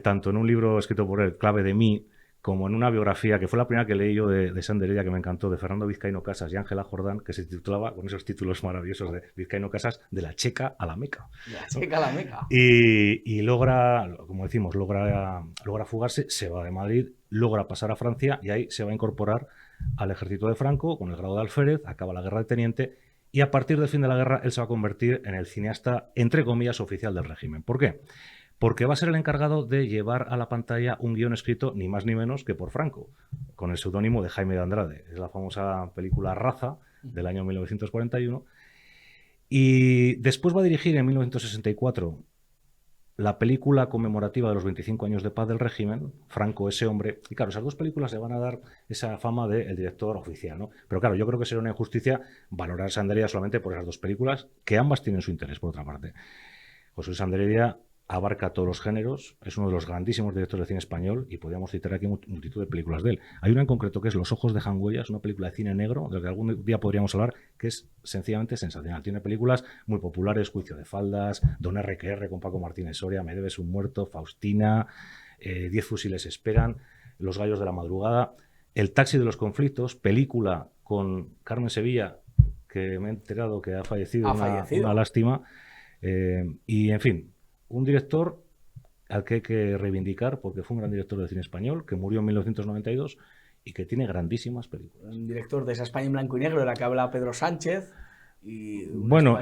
tanto en un libro escrito por él, Clave de mí, como en una biografía, que fue la primera que leí yo de Ander Heredia, que me encantó, de Fernando Vizcaíno Casas y Ángela Jordán, que se titulaba, con esos títulos maravillosos de Vizcaíno Casas, de la checa a la Meca. La checa a la Meca. Y logra, como decimos, logra fugarse, se va de Madrid, logra pasar a Francia y ahí se va a incorporar al ejército de Franco con el grado de alférez, acaba la guerra de teniente y a partir del fin de la guerra él se va a convertir en el cineasta, entre comillas, oficial del régimen. ¿Por qué? Porque va a ser el encargado de llevar a la pantalla un guión escrito ni más ni menos que por Franco, con el seudónimo de Jaime de Andrade. Es la famosa película Raza, del año 1941. Y después va a dirigir en 1964 la película conmemorativa de los 25 años de paz del régimen, Franco, ese hombre. Y claro, esas dos películas le van a dar esa fama del director oficial, ¿no? Pero claro, yo creo que sería una injusticia valorar a Ander Heredia solamente por esas dos películas, que ambas tienen su interés, por otra parte. José Luis Ander Heredia abarca todos los géneros, es uno de los grandísimos directores de cine español y podríamos citar aquí multitud de películas de él. Hay una en concreto que es Los ojos dejan huellas, una película de cine negro, de la que algún día podríamos hablar, que es sencillamente sensacional. Tiene películas muy populares, Juicio de faldas, Don R.Q.R. con Paco Martínez Soria, Me debes un muerto, Faustina, 10 fusiles esperan, Los gallos de la madrugada, El taxi de los conflictos, película con Carmen Sevilla, que me he enterado que ha fallecido, una lástima, y en fin, un director al que hay que reivindicar porque fue un gran director de cine español que murió en 1992 y que tiene grandísimas películas. Un director de esa España en blanco y negro de la que habla Pedro Sánchez. Y bueno,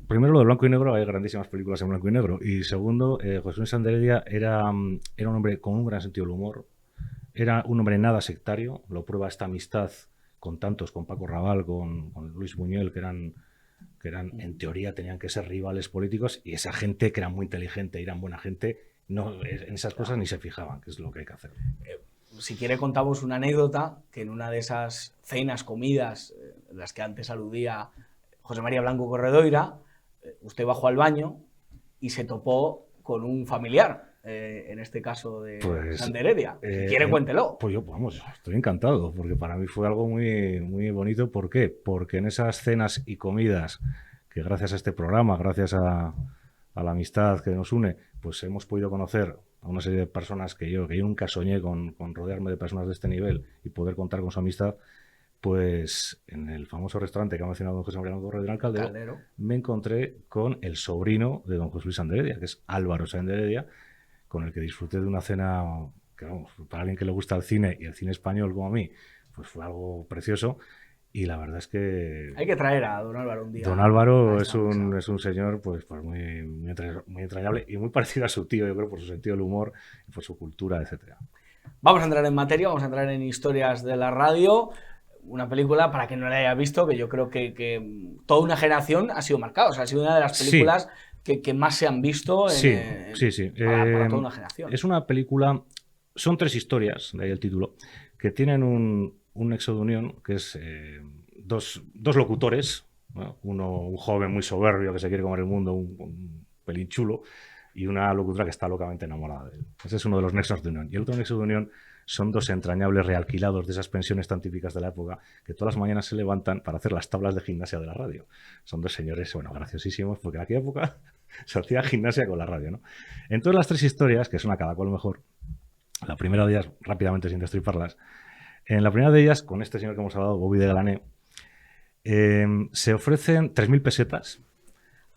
primero lo de blanco y negro, hay grandísimas películas en blanco y negro. Y segundo, José Luis Ander Heredia era un hombre con un gran sentido del humor, era un hombre nada sectario, lo prueba esta amistad con tantos, con Paco Raval, con Luis Buñuel, que eran, en teoría, tenían que ser rivales políticos, y esa gente que era muy inteligente y eran buena gente, no, en esas cosas ni se fijaban, que es lo que hay que hacer. Si quiere contamos una anécdota, que en una de esas cenas, comidas, en las que antes aludía José María Blanco Corredoira, usted bajó al baño y se topó con un familiar, en este caso de Ander Heredia. Si quiere, cuéntelo. Pues yo, vamos, estoy encantado, porque para mí fue algo muy, muy bonito. ¿Por qué? Porque en esas cenas y comidas, que gracias a este programa, gracias a la amistad que nos une, pues hemos podido conocer a una serie de personas que yo nunca soñé con rodearme de personas de este nivel y poder contar con su amistad, pues en el famoso restaurante que ha mencionado don José María Rodríguez Caldero, me encontré con el sobrino de don José Luis Sáenz de Heredia, que es Álvaro Sáenz de Heredia, con el que disfruté de una cena que, vamos, para alguien que le gusta el cine y el cine español como a mí, pues fue algo precioso. Y la verdad es que... Hay que traer a don Álvaro un día. Don Álvaro es un señor pues muy entrañable y muy parecido a su tío, yo creo, por su sentido del humor, por su cultura, etcétera. Vamos a entrar en materia, vamos a entrar en historias de la radio. Una película, para quien no la haya visto, que yo creo que toda una generación ha sido marcada. O sea, ha sido una de las películas que más se han visto para toda una generación. Es una película... Son 3 historias, de ahí el título, que tienen un nexo de unión, que es dos locutores, ¿no? Uno, un joven muy soberbio que se quiere comer el mundo, un pelín chulo, y una locutora que está locamente enamorada de él. Ese es uno de los nexos de unión. Y el otro nexo de unión son 2 entrañables realquilados de esas pensiones tan típicas de la época, que todas las mañanas se levantan para hacer las tablas de gimnasia de la radio. Son 2 señores, bueno, graciosísimos, porque en aquella época se hacía gimnasia con la radio, ¿no? Entonces las 3 historias, que son a cada cual mejor, la primera de ellas, rápidamente sin destriparlas, en la primera de ellas, con este señor que hemos hablado, Bobby de Glané, se ofrecen 3.000 pesetas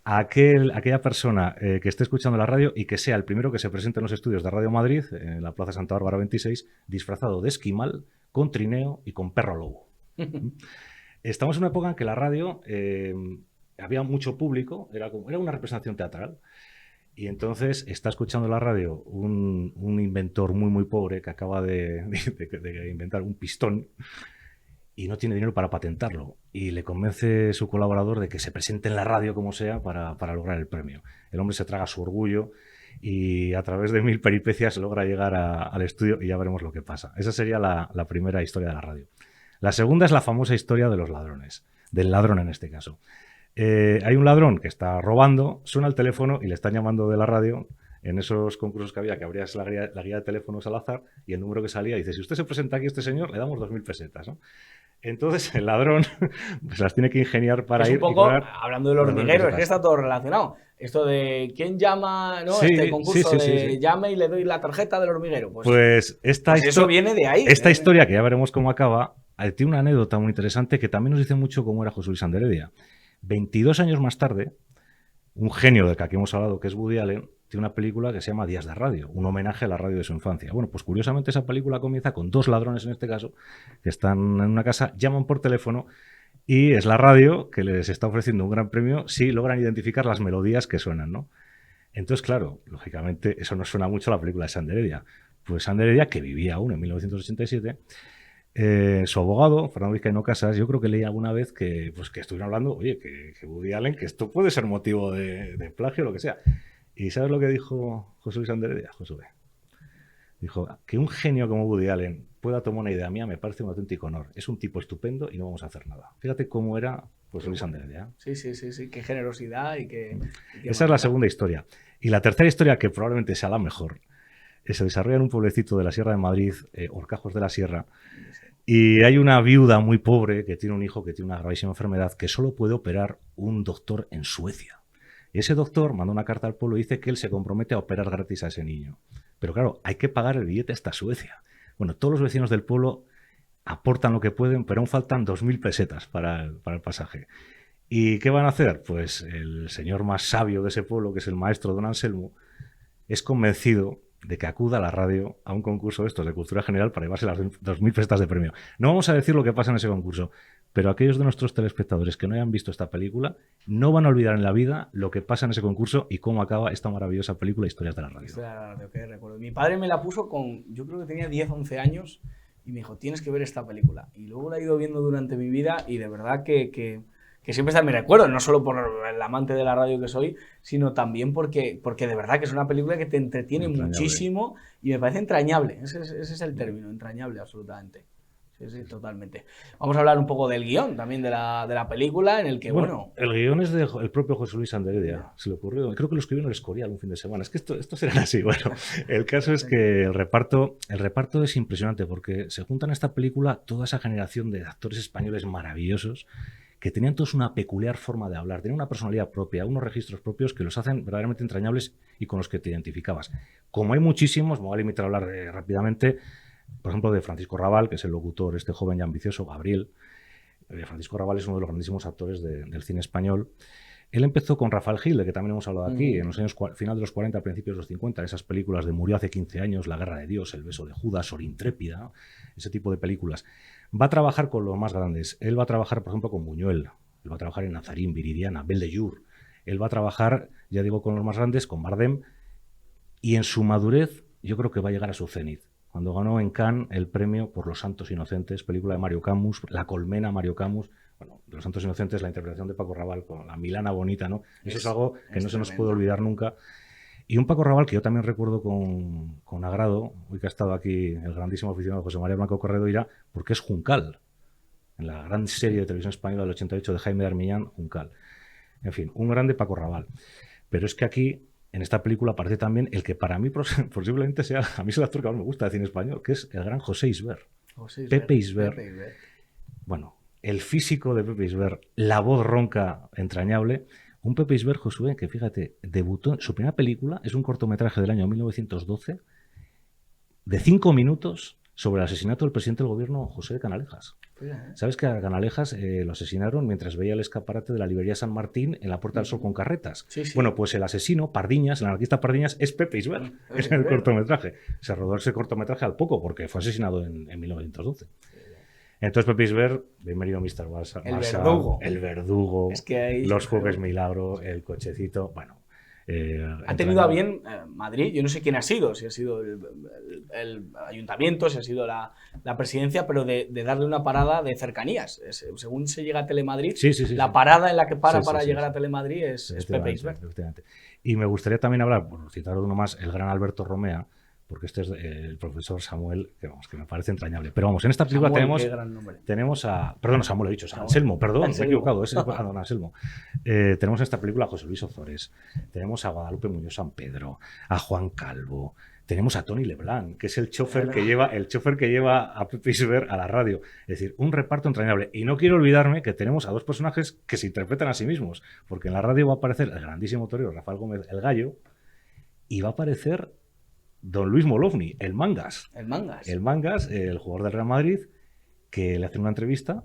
a aquella persona que esté escuchando la radio y que sea el primero que se presente en los estudios de Radio Madrid, en la Plaza Santa Bárbara 26, disfrazado de esquimal, con trineo y con perro lobo. Estamos en una época en que la radio había mucho público, era una representación teatral. Y entonces está escuchando la radio un inventor muy pobre que acaba de inventar un pistón y no tiene dinero para patentarlo. Y le convence su colaborador de que se presente en la radio como sea para lograr el premio. El hombre se traga su orgullo y a través de 1000 peripecias logra llegar al estudio y ya veremos lo que pasa. Esa sería la primera historia de la radio. La segunda es la famosa historia de los ladrones, del ladrón en este caso. Hay un ladrón que está robando, suena el teléfono y le están llamando de la radio. En esos concursos que abrías la guía de teléfonos al azar y el número que salía dice, si usted se presenta aquí, este señor, le damos 2.000 pesetas, ¿no? Entonces el ladrón pues las tiene que ingeniar para es ir. Un poco, hablando del hormiguero, es que está todo relacionado. Esto de quién llama, ¿no? Este concurso de llame y le doy la tarjeta del hormiguero. Pues eso viene de ahí. Esta historia, que ya veremos cómo acaba, tiene una anécdota muy interesante que también nos dice mucho cómo era José Luis Sáenz de Heredia. 22 años más tarde, un genio del que aquí hemos hablado, que es Woody Allen, tiene una película que se llama Días de Radio, un homenaje a la radio de su infancia. Bueno, pues curiosamente esa película comienza con 2 ladrones, en este caso, que están en una casa, llaman por teléfono y es la radio que les está ofreciendo un gran premio si logran identificar las melodías que suenan, ¿no? Entonces, claro, lógicamente eso no suena mucho a la película de Sáenz de Heredia. Pues Sáenz de Heredia, que vivía aún en 1987... su abogado, Fernando Vizcaíno Casas, yo creo que leí alguna vez que estuvieron hablando, oye, que Woody Allen, que esto puede ser motivo de plagio o lo que sea. ¿Y sabes lo que dijo José Luis Sáenz de Heredia? Josué. Dijo, que un genio como Woody Allen pueda tomar una idea mía me parece un auténtico honor. Es un tipo estupendo y no vamos a hacer nada. Fíjate cómo era José Luis Sáenz de Heredia. Sí, qué generosidad y qué Esa es la segunda historia. Y la tercera historia, que probablemente sea la mejor, se desarrolla en un pueblecito de la Sierra de Madrid, Horcajos de la Sierra. Y hay una viuda muy pobre que tiene un hijo que tiene una gravísima enfermedad que solo puede operar un doctor en Suecia. Y ese doctor manda una carta al pueblo y dice que él se compromete a operar gratis a ese niño. Pero claro, hay que pagar el billete hasta Suecia. Bueno, todos los vecinos del pueblo aportan lo que pueden, pero aún faltan 2.000 pesetas para el pasaje. ¿Y qué van a hacer? Pues el señor más sabio de ese pueblo, que es el maestro don Anselmo, es convencido de que acuda a la radio a un concurso de estos de cultura general para llevarse las 2.000 pesetas de premio. No vamos a decir lo que pasa en ese concurso, pero aquellos de nuestros telespectadores que no hayan visto esta película no van a olvidar en la vida lo que pasa en ese concurso y cómo acaba esta maravillosa película Historias de la Radio. Historias de la Radio, que recuerdo. Mi padre me la puso yo creo que tenía 10, 11 años y me dijo, tienes que ver esta película. Y luego la he ido viendo durante mi vida y de verdad que siempre está en mi recuerdo, no solo por el amante de la radio que soy, sino también porque de verdad que es una película que te entretiene muchísimo y me parece entrañable. Ese es el término, entrañable, absolutamente. Sí, totalmente. Vamos a hablar un poco del guión también de la película, en el que, bueno... El guión es del propio José Luis Sáenz de Heredia, se le ocurrió. Creo que lo escribió en el Escorial un fin de semana. Es que estos eran así. Bueno, el caso es que el reparto es impresionante porque se juntan en esta película toda esa generación de actores españoles maravillosos que tenían todos una peculiar forma de hablar, tenían una personalidad propia, unos registros propios que los hacen verdaderamente entrañables y con los que te identificabas. Como hay muchísimos, me voy a limitar a hablar rápidamente, por ejemplo, de Francisco Rabal, que es el locutor, este joven y ambicioso, Gabriel. Francisco Rabal es uno de los grandísimos actores del cine español. Él empezó con Rafael Gil, de que también hemos hablado aquí, en los años final de los 40, principios de los 50, esas películas de Murió hace 15 años, La guerra de Dios, El beso de Judas, Or Intrépida, ¿no? Ese tipo de películas. Va a trabajar con los más grandes. Él va a trabajar, por ejemplo, con Buñuel. Él va a trabajar en Nazarín, Viridiana, Belle de Jour. Él va a trabajar, ya digo, con los más grandes, con Bardem. Y en su madurez, yo creo que va a llegar a su cenit. Cuando ganó en Cannes el premio por Los Santos Inocentes, película de Mario Camus, La Colmena, Mario Camus. Bueno, Los Santos Inocentes, la interpretación de Paco Raval con la Milana bonita, ¿no? Eso es algo que no se nos puede olvidar nunca. Y un Paco Raval que yo también recuerdo con agrado, hoy que ha estado aquí el grandísimo aficionado José María Blanco Corredo Ira, porque es Juncal, en la gran serie de televisión española del 88 de Jaime de Armiñán, Juncal. En fin, un grande Paco Raval. Pero es que aquí, en esta película, aparece también el que para mí posiblemente sea, a mí es el actor que más me gusta de cine español, que es el gran José Isbert. Pepe Isbert. Bueno, el físico de Pepe Isbert, la voz ronca, entrañable. Un Pepe Isbert, Josué, que fíjate, debutó, su primera película es un cortometraje del año 1912 de 5 minutos sobre el asesinato del presidente del gobierno, José de Canalejas. ¿Sabes que a Canalejas lo asesinaron mientras veía el escaparate de la librería San Martín en la Puerta del Sol con carretas? Sí, sí. Bueno, pues el asesino, Pardiñas, el anarquista Pardiñas, es Pepe Isbert en el cortometraje. Se rodó ese cortometraje al poco porque fue asesinado en 1912. Entonces Pepe Isbert, bienvenido Mr. Barça, el verdugo, es que hay, los jueves milagro, el cochecito, bueno. Ha tenido a bien Madrid, yo no sé quién ha sido, si ha sido el ayuntamiento, si ha sido la presidencia, pero de darle una parada de cercanías. Según se llega a Telemadrid, la parada en la que para llegar a Telemadrid es Pepe Isbert. Y me gustaría también hablar, por citar uno más, el gran Alberto Romea, porque este es el profesor Samuel, que me parece entrañable. Pero vamos, en esta película tenemos a... Perdón, Samuel he dicho, Anselmo, perdón, me he equivocado, es don Anselmo. Tenemos en esta película a José Luis Ozores, tenemos a Guadalupe Muñoz San Pedro, a Juan Calvo, tenemos a Tony Leblanc, que es el chofer que lleva a Pepe Isbert a la radio. Es decir, un reparto entrañable. Y no quiero olvidarme que tenemos a dos personajes que se interpretan a sí mismos, porque en la radio va a aparecer el grandísimo torero Rafael Gómez, el Gallo, y va a aparecer don Luis Molovny, el Mangas. El Mangas, el jugador del Real Madrid, que le hace una entrevista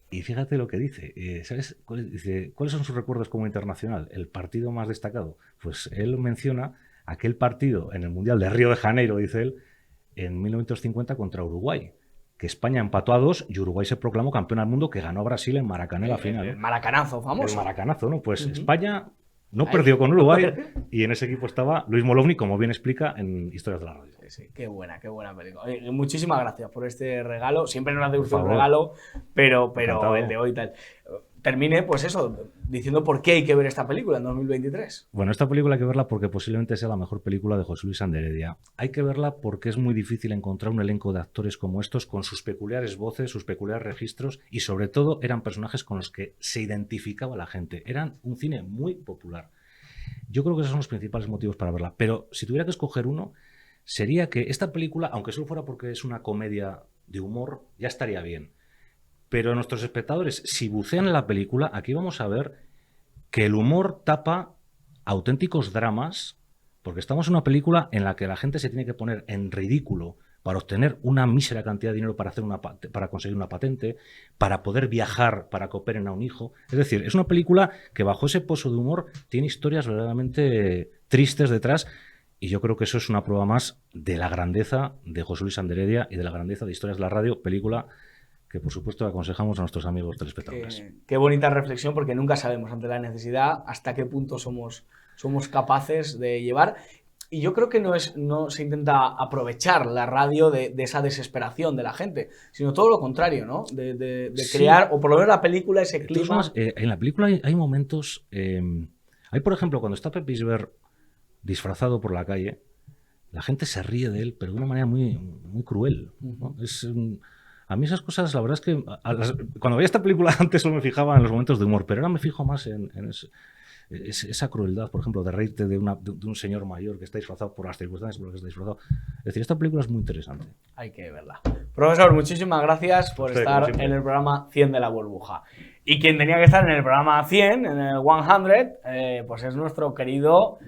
y fíjate lo que dice. ¿Sabes? Dice, ¿cuáles son sus recuerdos como internacional? El partido más destacado. Pues él menciona aquel partido en el Mundial de Río de Janeiro, dice él, en 1950 contra Uruguay, que España empató a 2 y Uruguay se proclamó campeón del mundo, que ganó a Brasil en Maracaná en la final. El maracanazo famoso. El maracanazo, ¿no? Pues España no perdió con Uruguay y en ese equipo estaba Luis Molovny, como bien explica en Historias de la Radio. Sí, qué buena película. Oye, muchísimas gracias por este regalo. Siempre nos hace usted un regalo, pero el de hoy tal. Termine, pues eso, diciendo por qué hay que ver esta película en 2023. Bueno, esta película hay que verla porque posiblemente sea la mejor película de José Luis Anderedia. Hay que verla porque es muy difícil encontrar un elenco de actores como estos, con sus peculiares voces, sus peculiares registros, y sobre todo eran personajes con los que se identificaba la gente. Eran un cine muy popular. Yo creo que esos son los principales motivos para verla. Pero si tuviera que escoger uno, sería que esta película, aunque solo fuera porque es una comedia de humor, ya estaría bien. Pero nuestros espectadores, si bucean en la película, aquí vamos a ver que el humor tapa auténticos dramas, porque estamos en una película en la que la gente se tiene que poner en ridículo para obtener una mísera cantidad de dinero para conseguir una patente, para poder viajar, para que operen a un hijo. Es decir, es una película que bajo ese pozo de humor tiene historias verdaderamente tristes detrás, y yo creo que eso es una prueba más de la grandeza de José Luis Anderedia y de la grandeza de Historias de la Radio, película que por supuesto aconsejamos a nuestros amigos telespectadores. Qué bonita reflexión, porque nunca sabemos ante la necesidad hasta qué punto somos capaces de llevar. Y yo creo que no se intenta aprovechar la radio de esa desesperación de la gente, sino todo lo contrario, ¿no? De crear, o por lo menos la película, ese clima. En la película hay momentos... hay, por ejemplo, cuando está Pepe Isbert disfrazado por la calle, la gente se ríe de él, pero de una manera muy, muy cruel, ¿no? A mí esas cosas, la verdad es que cuando veía esta película antes solo me fijaba en los momentos de humor, pero ahora me fijo más en esa crueldad, por ejemplo, de reírte de un señor mayor que está disfrazado por las circunstancias por las que está disfrazado. Es decir, esta película es muy interesante. Hay que verla. Profesor, muchísimas gracias por Usted, estar en el programa 100 de La Burbuja. Y quien tenía que estar en el programa 100, en el 100, pues es nuestro querido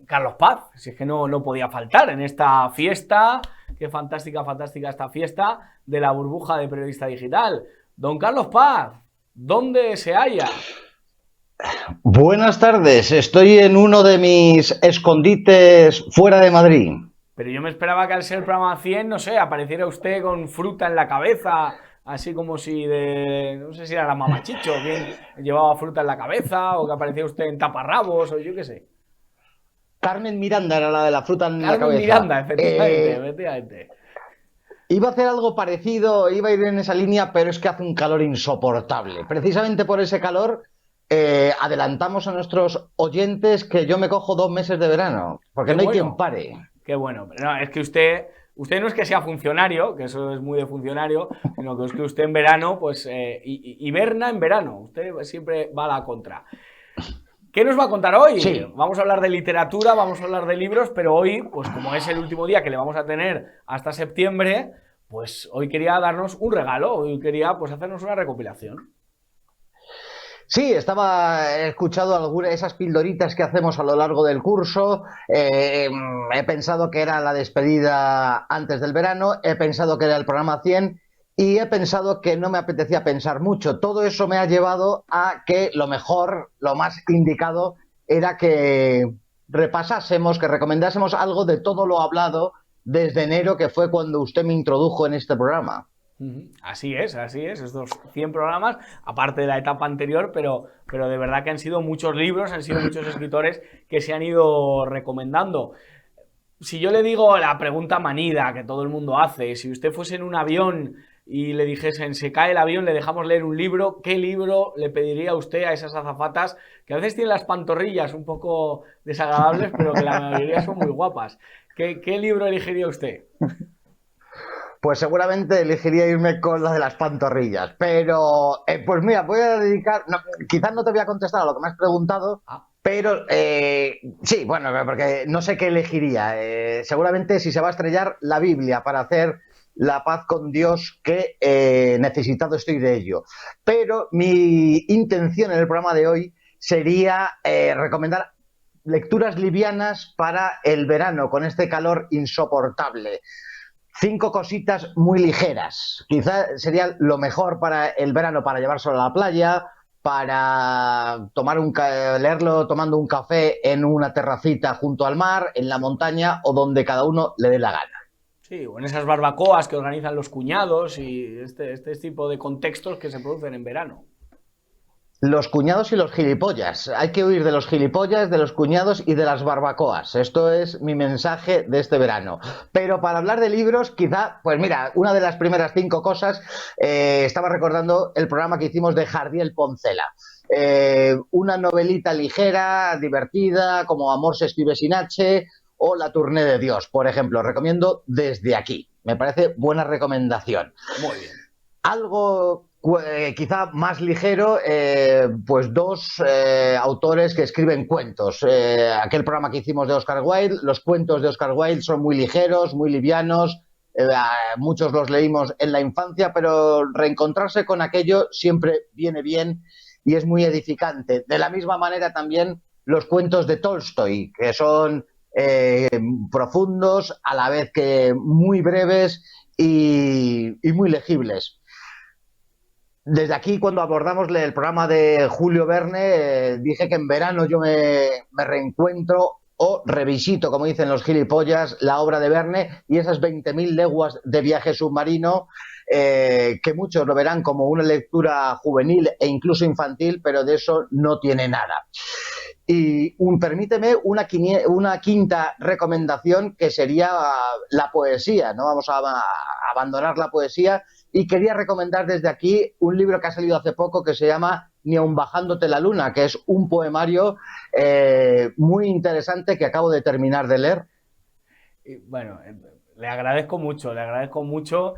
Carlos Paz. Si es que no podía faltar en esta fiesta. Qué fantástica, fantástica esta fiesta de La Burbuja de Periodista Digital. Don Carlos Paz, ¿dónde se halla? Buenas tardes, estoy en uno de mis escondites fuera de Madrid. Pero yo me esperaba que al ser el programa 100, no sé, apareciera usted con fruta en la cabeza, así como si no sé si era la mamachicho, quien llevaba fruta en la cabeza, o que aparecía usted en taparrabos, o yo qué sé. Carmen Miranda era la de la fruta en la cabeza. Carmen Miranda, efectivamente. Iba a hacer algo parecido, iba a ir en esa línea, pero es que hace un calor insoportable. Precisamente por ese calor, adelantamos a nuestros oyentes que yo me cojo 2 meses de verano, porque Qué no hay bueno. quien pare. Qué bueno. No, es que usted no es que sea funcionario, que eso es muy de funcionario, sino que es que usted en verano, pues, hiberna en verano. Usted siempre va a la contra. ¿Qué nos va a contar hoy? Sí. Vamos a hablar de literatura, vamos a hablar de libros, pero hoy, pues como es el último día que le vamos a tener hasta septiembre, pues hoy quería darnos un regalo, hoy quería pues hacernos una recopilación. Sí, he escuchado algunas de esas pildoritas que hacemos a lo largo del curso. He pensado que era la despedida antes del verano, he pensado que era el programa 100 y he pensado que no me apetecía pensar mucho. Todo eso me ha llevado a que lo mejor, lo más indicado, era que repasásemos, que recomendásemos algo de todo lo hablado desde enero, que fue cuando usted me introdujo en este programa. Así es, estos 100 programas, aparte de la etapa anterior, pero de verdad que han sido muchos libros, han sido muchos escritores que se han ido recomendando. Si yo le digo la pregunta manida que todo el mundo hace, si usted fuese en un avión y le dijesen, se cae el avión, le dejamos leer un libro, ¿qué libro le pediría usted a esas azafatas que a veces tienen las pantorrillas un poco desagradables, pero que la mayoría son muy guapas? ¿Qué libro elegiría usted? Pues seguramente elegiría irme con la de las pantorrillas, pero pues mira, voy a dedicar, quizás no te voy a contestar a lo que me has preguntado, pero sí, bueno, porque no sé qué elegiría. Seguramente si se va a estrellar la Biblia para hacer la paz con Dios, que necesitado estoy de ello. Pero mi intención en el programa de hoy sería recomendar lecturas livianas para el verano, con este calor insoportable. 5 cositas muy ligeras. Quizá sería lo mejor para el verano, para llevárselo a la playa, para leerlo tomando un café en una terracita junto al mar, en la montaña o donde cada uno le dé la gana. Sí, o en esas barbacoas que organizan los cuñados y este tipo de contextos que se producen en verano. Los cuñados y los gilipollas. Hay que huir de los gilipollas, de los cuñados y de las barbacoas. Esto es mi mensaje de este verano. Pero para hablar de libros, quizá, pues mira, una de las primeras 5 cosas, estaba recordando el programa que hicimos de Jardiel Poncela. Una novelita ligera, divertida, como Amor se escribe sin H, o La Tournée de Dios, por ejemplo. Recomiendo desde aquí. Me parece buena recomendación. Muy bien. Algo quizá más ligero, pues 2 autores que escriben cuentos. Aquel programa que hicimos de Oscar Wilde, los cuentos de Oscar Wilde son muy ligeros, muy livianos, muchos los leímos en la infancia, pero reencontrarse con aquello siempre viene bien y es muy edificante. De la misma manera también los cuentos de Tolstoy, que son profundos, a la vez que muy breves y muy legibles. Desde aquí, cuando abordamos el programa de Julio Verne, dije que en verano yo me reencuentro o revisito, como dicen los gilipollas, la obra de Verne y esas 20.000 leguas de viaje submarino, que muchos lo verán como una lectura juvenil e incluso infantil, pero de eso no tiene nada. Y permíteme una quinta recomendación, que sería la poesía. No vamos a abandonar la poesía, y quería recomendar desde aquí un libro que ha salido hace poco que se llama Ni aun bajándote la luna, que es un poemario muy interesante que acabo de terminar de leer. Y, bueno, le agradezco mucho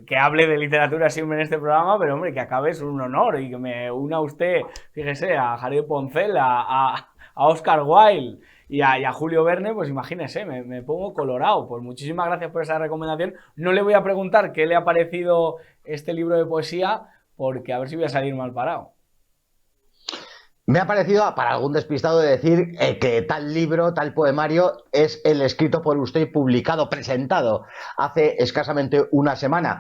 que hable de literatura siempre en este programa, pero hombre, que acabe es un honor y que me una usted, fíjese, a Javier Poncela, a Oscar Wilde y a Julio Verne, pues imagínese, me pongo colorado. Pues muchísimas gracias por esa recomendación. No le voy a preguntar qué le ha parecido este libro de poesía, porque a ver si voy a salir mal parado. Me ha parecido, para algún despistado, de decir que tal libro, tal poemario, es el escrito por usted y publicado, presentado hace escasamente una semana.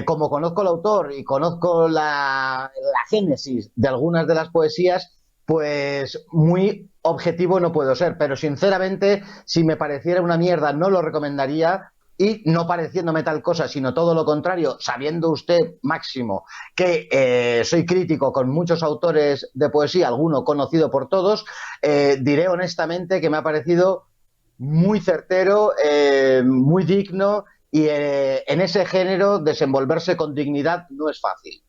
Como conozco el autor y conozco la génesis de algunas de las poesías, pues muy objetivo no puedo ser, pero sinceramente, si me pareciera una mierda, no lo recomendaría. Y no pareciéndome tal cosa, sino todo lo contrario, sabiendo usted, Máximo, que soy crítico con muchos autores de poesía, alguno conocido por todos, diré honestamente que me ha parecido muy certero, muy digno, y en ese género desenvolverse con dignidad no es fácil.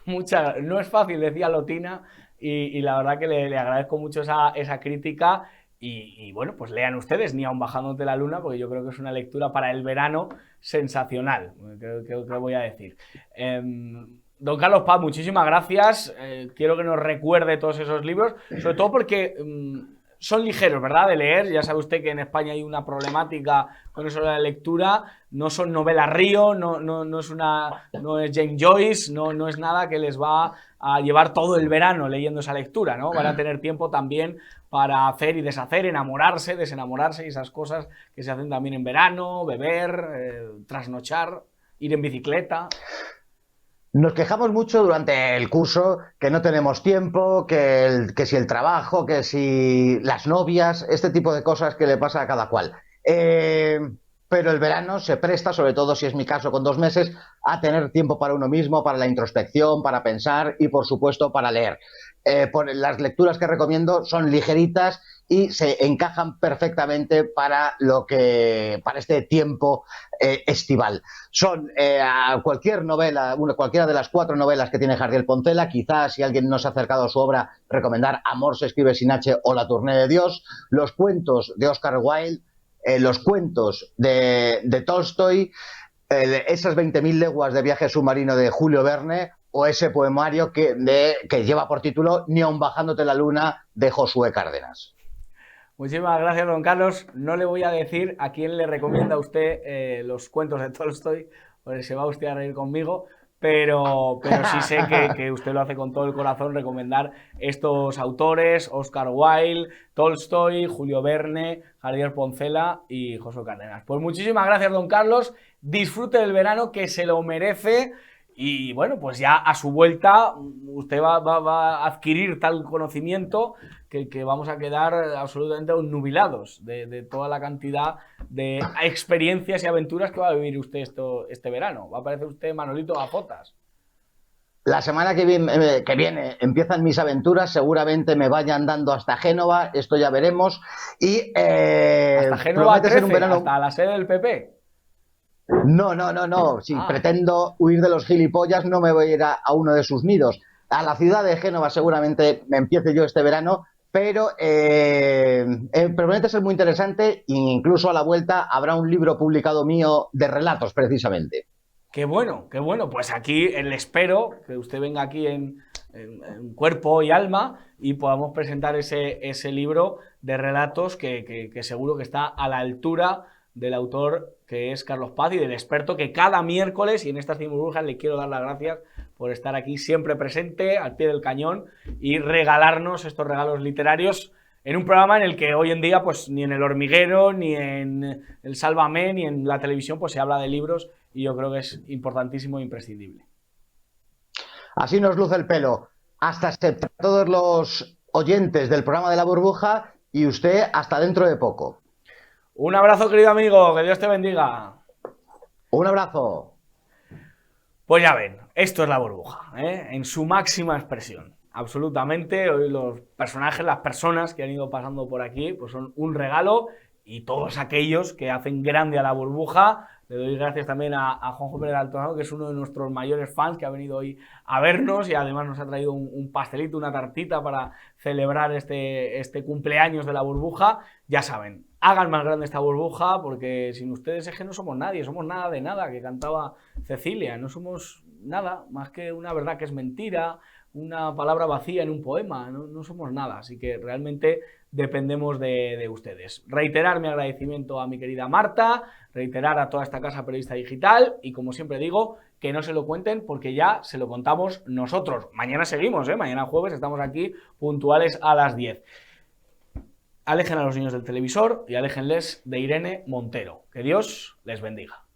No es fácil, decía Lotina, y la verdad que le agradezco mucho esa crítica. Y bueno, pues lean ustedes Ni aun bajándote la luna, porque yo creo que es una lectura para el verano sensacional, que voy a decir. Don Carlos Paz, muchísimas gracias. Quiero que nos recuerde todos esos libros, sobre todo porque son ligeros, ¿verdad?, de leer. Ya sabe usted que en España hay una problemática con eso de la lectura. No son novelas Río, no es James Joyce, no es nada que les va a llevar todo el verano leyendo esa lectura, ¿no? Van a tener tiempo también para hacer y deshacer, enamorarse, desenamorarse y esas cosas que se hacen también en verano, beber, trasnochar, ir en bicicleta. Nos quejamos mucho durante el curso que no tenemos tiempo, que si el trabajo, que si las novias, este tipo de cosas que le pasa a cada cual. Pero el verano se presta, sobre todo si es mi caso con 2 meses, a tener tiempo para uno mismo, para la introspección, para pensar y, por supuesto, para leer. Las lecturas que recomiendo son ligeritas y se encajan perfectamente para este tiempo estival. Son cualquier novela, cualquiera de las 4 novelas que tiene Jardiel Poncela. Quizás, si alguien no se ha acercado a su obra, recomendar Amor se escribe sin H o La Tournée de Dios, los cuentos de Oscar Wilde, los cuentos de Tolstoy, esas 20.000 leguas de viaje submarino de Julio Verne, o ese poemario que lleva por título Ni aun bajándote la luna, de Josué Cárdenas. Muchísimas gracias, don Carlos. No le voy a decir a quién le recomienda a usted los cuentos de Tolstoy, porque se va usted a reír conmigo, pero sí sé que usted lo hace con todo el corazón, recomendar estos autores: Oscar Wilde, Tolstoy, Julio Verne, Jardiel Poncela y Josué Cárdenas. Pues muchísimas gracias, don Carlos. Disfrute del verano, que se lo merece. Y bueno, pues ya a su vuelta usted va a adquirir tal conocimiento que vamos a quedar absolutamente obnubilados de toda la cantidad de experiencias y aventuras que va a vivir usted este verano. Va a aparecer usted Manolito Gafotas. La semana que viene empiezan mis aventuras, seguramente me vayan dando hasta Génova, esto ya veremos. Y hasta Génova 13, un verano... hasta la sede del PP. No. Si pretendo huir de los gilipollas, no me voy a ir a uno de sus nidos. A la ciudad de Génova seguramente me empiece yo este verano, pero promete ser muy interesante. E incluso a la vuelta habrá un libro publicado mío de relatos, precisamente. Qué bueno. Pues aquí le espero que usted venga aquí en cuerpo y alma y podamos presentar ese libro de relatos que seguro que está a la altura del autor, que es Carlos Paz, y del experto que cada miércoles, y en estas 100 burbujas le quiero dar las gracias por estar aquí siempre presente, al pie del cañón, y regalarnos estos regalos literarios en un programa en el que hoy en día pues ni en El Hormiguero, ni en el Sálvame, ni en la televisión pues se habla de libros, y yo creo que es importantísimo e imprescindible. Así nos luce el pelo. Hasta todos los oyentes del programa de La Burbuja, y usted hasta dentro de poco. Un abrazo, querido amigo, que Dios te bendiga. Un abrazo. Pues ya ven, esto es La Burbuja, en su máxima expresión. Absolutamente, hoy los personajes, las personas que han ido pasando por aquí, pues son un regalo, y todos aquellos que hacen grande a La Burbuja, Le doy gracias también a Juanjo Pérez Altonado, que es uno de nuestros mayores fans, que ha venido hoy a vernos y además nos ha traído un pastelito, una tartita para celebrar este cumpleaños de la burbuja. Ya saben, hagan más grande esta burbuja, porque sin ustedes es que no somos nadie, somos nada de nada, que cantaba Cecilia. No somos nada más que una verdad que es mentira, una palabra vacía en un poema, no somos nada, así que realmente dependemos de ustedes. Reiterar mi agradecimiento a mi querida Marta, reiterar a toda esta casa periodista digital y, como siempre digo, que no se lo cuenten porque ya se lo contamos nosotros. Mañana seguimos, mañana jueves estamos aquí puntuales a las 10. Alejen a los niños del televisor y aléjenles de Irene Montero. Que Dios les bendiga.